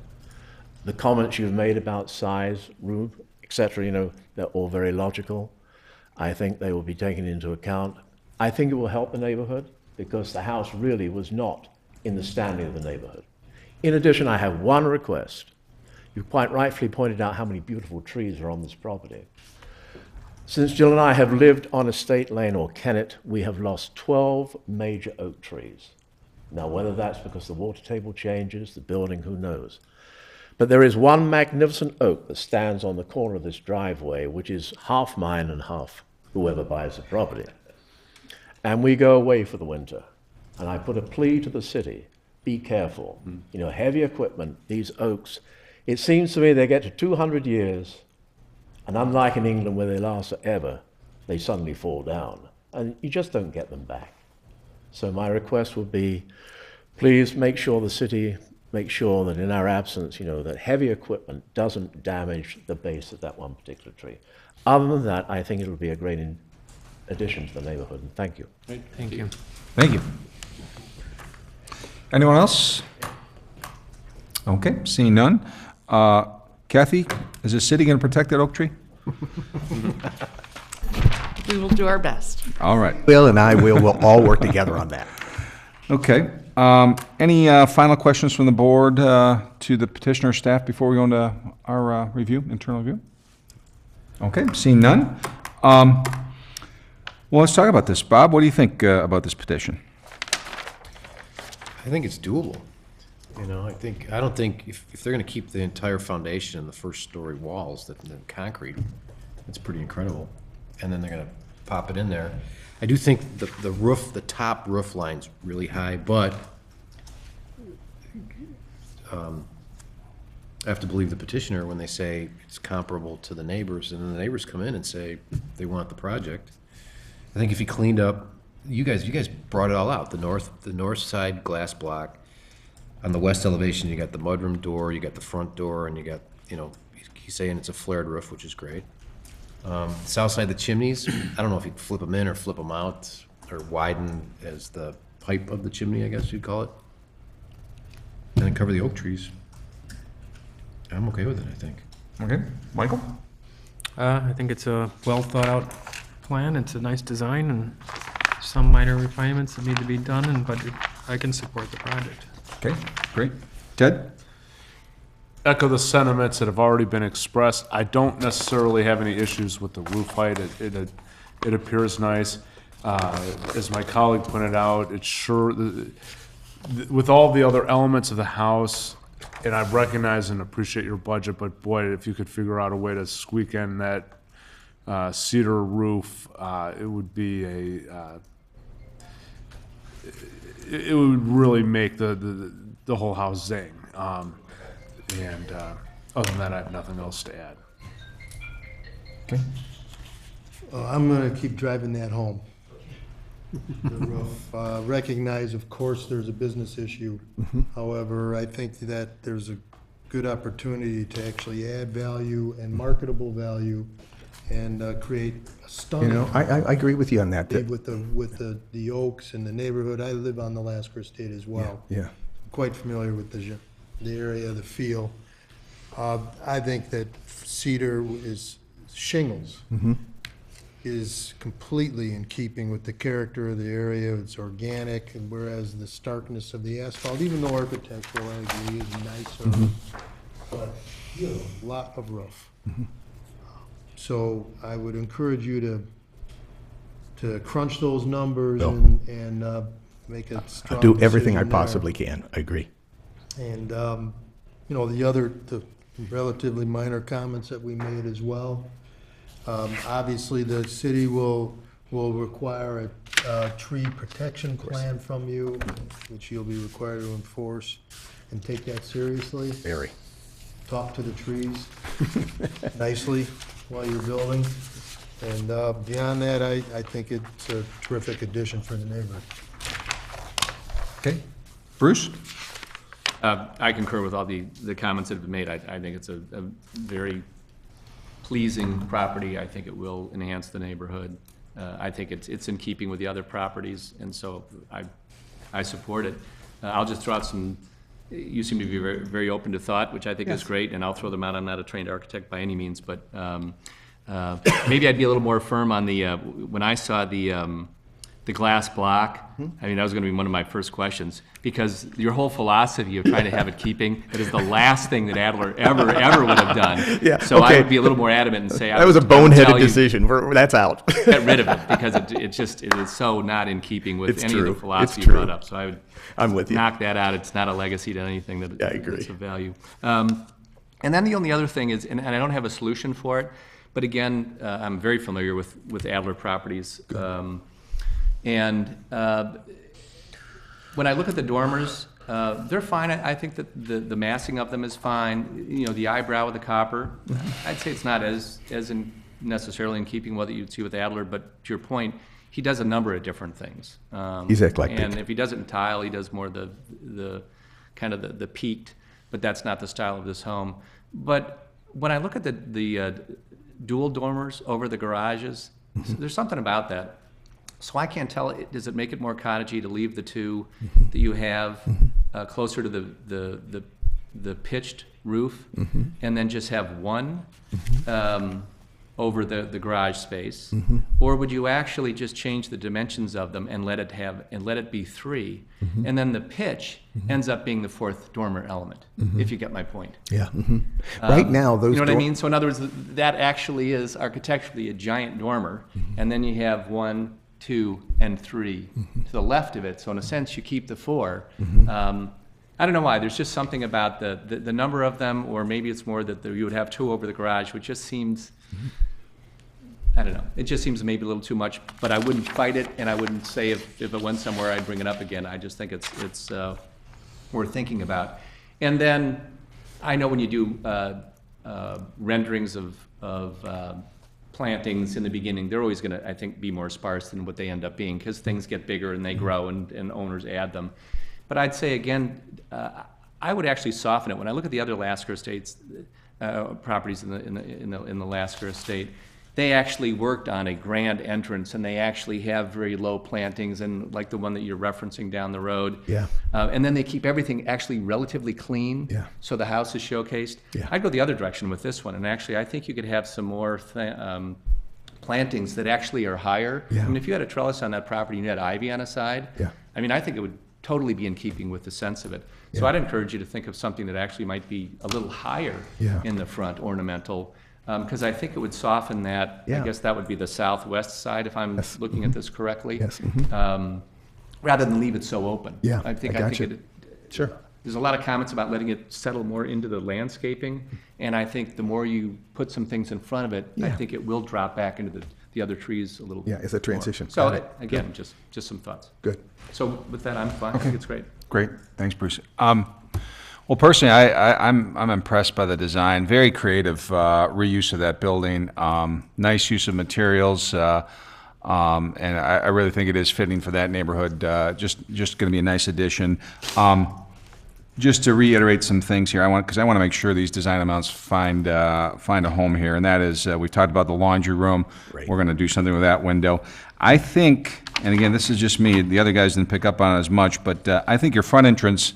The comments you've made about size, roof, etc., they're all very logical. I think they will be taken into account. I think it will help the neighborhood, because the house really was not in the standing of the neighborhood. In addition, I have one request. You quite rightfully pointed out how many beautiful trees are on this property. Since Jill and I have lived on Estate Lane or Kennet, we have lost 12 major oak trees. Now, whether that's because the water table changes, the building, who knows? But there is one magnificent oak that stands on the corner of this driveway, which is half mine and half whoever buys the property. And we go away for the winter. And I put a plea to the city, be careful. Heavy equipment, these oaks, it seems to me they get to 200 years, and unlike in England where they last forever, they suddenly fall down. And you just don't get them back. So my request would be, please make sure the city makes sure that in our absence, that heavy equipment doesn't damage the base of that one particular tree. Other than that, I think it'll be a great addition to the neighborhood, and thank you. Thank you. Thank you. Anyone else? Okay, seeing none. Kathy, is the city going to protect that oak tree? We will do our best. All right. Bill and I will all work together on that. Okay. Any final questions from the board to the petitioner staff before we go into our internal review? Okay, seeing none. Well, let's talk about this. Bob, what do you think about this petition? I think it's doable. I don't think if they're going to keep the entire foundation and the first story walls, the concrete, it's pretty incredible. And then they're going to pop it in there. I do think the roof, the top roof line's really high, but I have to believe the petitioner when they say it's comparable to the neighbors, and then the neighbors come in and say they want the project. I think if you cleaned up, you guys brought it all out. The north side glass block. On the west elevation, you got the mudroom door, you got the front door, and you got, he's saying it's a flared roof, which is great. South side, the chimneys, I don't know if you flip them in or flip them out or widen as the pipe of the chimney, I guess you'd call it. And then cover the oak trees. I'm okay with it, I think. Okay. Michael? I think it's a well-thought-out plan. It's a nice design and some minor refinements that need to be done, but I can support the project. Okay, great. Ted? Echo the sentiments that have already been expressed. I don't necessarily have any issues with the roof height. It appears nice. As my colleague pointed out, it's sure, with all the other elements of the house, and I recognize and appreciate your budget, but boy, if you could figure out a way to squeak in that cedar roof, it would be it would really make the whole house zing. And other than that, I have nothing else to add. Okay. I'm gonna keep driving that home. The roof. Recognize, of course, there's a business issue. However, I think that there's a good opportunity to actually add value and marketable value and create a stunning. You know, I agree with you on that. With the oaks and the neighborhood. I live on the Letzter estate as well. Yeah. I'm quite familiar with the area, the feel. I think that cedar is shingles. Is completely in keeping with the character of the area. It's organic, and whereas the starkness of the asphalt, even though architectural, I agree, is nicer, but a lot of roof. So I would encourage you to crunch those numbers and make a strong I'll do everything I decision there. possibly can. I agree. And, you know, the relatively minor comments that we made as well. Obviously, the city will require a tree protection plan from you, which you'll be required to enforce, and take that seriously. Very. Talk to the trees nicely while you're building. And beyond that, I think it's a terrific addition for the neighborhood. Okay. Bruce? I concur with all the comments that have been made. I think it's a very pleasing property. I think it will enhance the neighborhood. I think it's in keeping with the other properties, and so I support it. I'll just throw out some, you seem to be very, very open to thought, which I think is great, and I'll throw them out. I'm not a trained architect by any means, but maybe I'd be a little more firm on the, when I saw the glass block, I mean, that was going to be one of my first questions, because your whole philosophy of trying to have it keeping, it is the last thing that Adler ever would have done. Yeah, so okay. I would be a little more adamant and say, That was a boneheaded decision. That's out. Get rid of it, because it is so not in keeping with It's any true. of the philosophy It's you brought true. up. So I would I'm with you. knock that out. It's not a legacy to anything that Yeah, I agree. that's of value. And then the only other thing is, and I don't have a solution for it, but again, I'm very familiar with Adler properties. When I look at the dormers, they're fine. I think that the massing of them is fine. You know, the eyebrow with the copper, I'd say it's not as necessarily in keeping with what you'd see with Adler, but to your point, he does a number of different things. He's eclectic. And if he does it in tile, he does more the kind of the peaked, but that's not the style of this home. But when I look at the dual dormers over the garages, there's something about that. So I can't tell, does it make it more cottagey to leave the two that you have closer to the pitched roof, and then just have one over the garage space? Or would you actually just change the dimensions of them and let it be three, and then the pitch ends up being the fourth dormer element, if you get my point? Yeah. Right now, those. You know what I mean? So in other words, that actually is architecturally a giant dormer, and then you have 1, 2, and 3 to the left of it. So in a sense, you keep the 4. I don't know why. There's just something about the number of them, or maybe it's more that you would have 2 over the garage, which just seems, I don't know. It just seems maybe a little too much, but I wouldn't fight it, and I wouldn't say if it went somewhere, I'd bring it up again. I just think it's worth thinking about. And then I know when you do renderings of plantings in the beginning, they're always going to, I think, be more sparse than what they end up being, because things get bigger and they grow, and owners add them. But I'd say, again, I would actually soften it. When I look at the other Lasker estates, properties in the Lasker estate, they actually worked on a grand entrance, and they actually have very low plantings, and like the one that you're referencing down the road. Yeah. And then they keep everything actually relatively clean. Yeah. So the house is showcased. Yeah. I'd go the other direction with this one, and actually I think you could have some more plantings that actually are higher. Yeah. I mean, if you had a trellis on that property and you had ivy on a side, Yeah. I mean, I think it would totally be in keeping with the sense of it. So Yeah. I'd encourage you to think of something that actually might be a little higher Yeah. in the front, ornamental, Because I think it would soften that. I Yeah. guess that would be the southwest side, if I'm Yes. looking at this correctly. Yes. Rather than leave it so open. Yeah, I think I gotcha. it. Sure. There's a lot of comments about letting it settle more into the landscaping, and I think the more you put some things in front of it, I Yeah. think it will drop back into the other trees a little. Yeah, it's a more. transition. So, Got it. again, just some thoughts. Good. So with that, I'm fine. I think it's great. Great, thanks, Bruce. Well, personally, I'm impressed by the design. Very creative reuse of that building. Nice use of materials, and I really think it is fitting for that neighborhood. Just going to be a nice addition. Just to reiterate some things here, because I want to make sure these design amounts find a home here, and that is we've talked about the laundry room. Right. We're going to do something with that window. I think, and again, this is just me. The other guys didn't pick up on it as much, but I think your front entrance,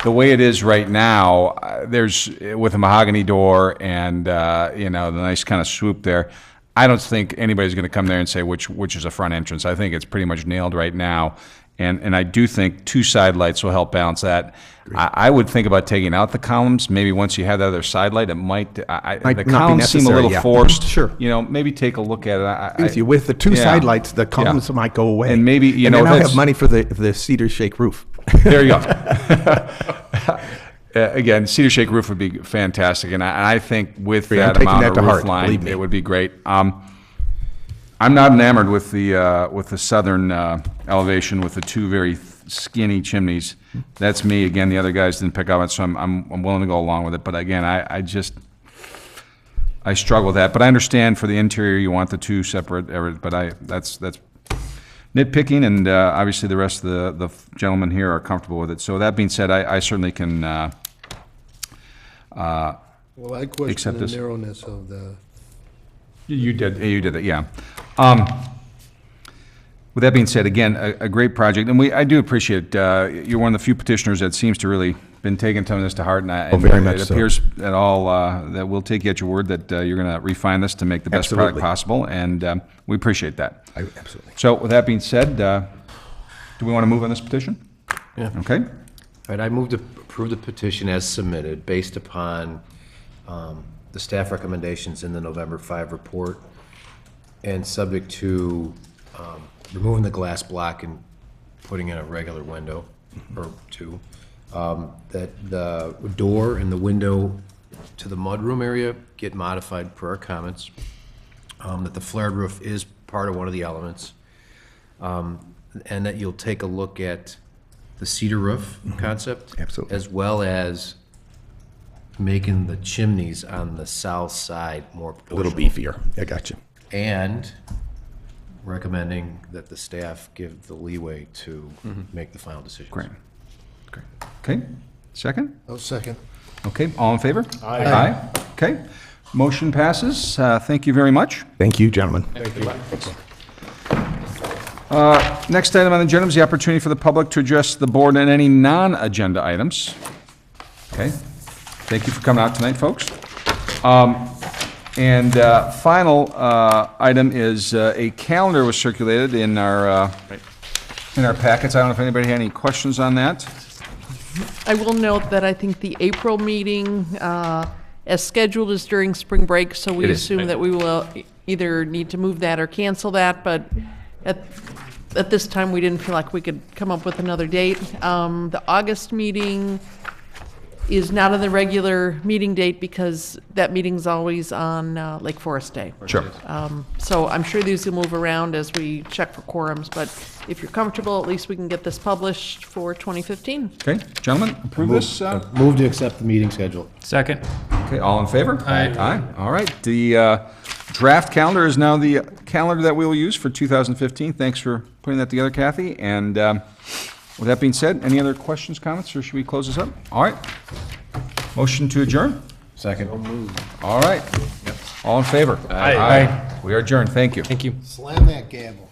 the way it is right now, there's with a mahogany door and the nice kind of swoop there. I don't think anybody's going to come there and say which is a front entrance. I think it's pretty much nailed right now. And I do think 2 side lights will help balance that. I would think about taking out the columns. Maybe once you have that other side light, it might. The not be columns seem a necessary, little yeah. forced. Sure. Maybe take a look at it. With you, with the 2 yeah. side lights, the columns might go away. And maybe, and then I'll that's- have money for the cedar shake roof. There you go. Again, cedar shake roof would be fantastic, and I think with I'm that taking amount that of to roof heart, line, believe me. it would be great. I'm not enamored with the southern elevation with the 2 very skinny chimneys. That's me. Again, the other guys didn't pick up on it, so I'm willing to go along with it. But again, I struggle with that. But I understand for the interior you want the 2 separate areas. But that's nitpicking, and obviously the rest of the gentlemen here are comfortable with it. So that being said, I certainly can. Well, I question Accept the this. narrowness of the, You did that, yeah. With that being said, again, a great project, and I do appreciate it. You're one of the few petitioners that seems to really been taking some of this to heart, and very much it so. appears at all that we'll take you at your word that you're going to refine this to make the best product Absolutely. possible, and we appreciate that. Absolutely. So with that being said, do we want to move on this petition? Yeah. Okay. All right, I move to approve the petition as submitted based upon the staff recommendations in the November 5 report and subject to removing the glass block and putting in a regular window or 2. That the door and the window to the mudroom area get modified per our comments. That the flared roof is part of one of the elements. And that you'll take a look at the cedar roof concept. Absolutely. As well as making the chimneys on the south side more A little proportional. beefier. I got you. And recommending that the staff give the leeway to make the final decisions. Great. Okay. Second? oh, second. Okay. All in favor? Aye. Okay. Motion passes. Thank you very much. Thank you, gentlemen. Next item on the agenda is the opportunity for the public to address the board on any non-agenda items. Okay. Thank you for coming out tonight, folks. And final item is a calendar was circulated in our packets. I don't know if anybody had any questions on that. I will note that I think the April meeting, as scheduled, is during spring break, so we It is. assume that we will either need to move that or cancel that, but at this time, we didn't feel like we could come up with another date. The August meeting is not on the regular meeting date because that meeting's always on Lake Forest Day. Sure. So I'm sure these will move around as we check for quorums, but if you're comfortable, at least we can get this published for 2015. Okay, gentlemen, approve this? Move to accept the meeting schedule. Second. Okay, all in favor? Aye. Aye, all right. The draft calendar is now the calendar that we will use for 2015. Thanks for putting that together, Kathy. And with that being said, any other questions, comments, or should we close this up? All right. Motion to adjourn? Second. All right. All in favor? Aye. We are adjourned. Thank you. Thank you. Slam that gavel.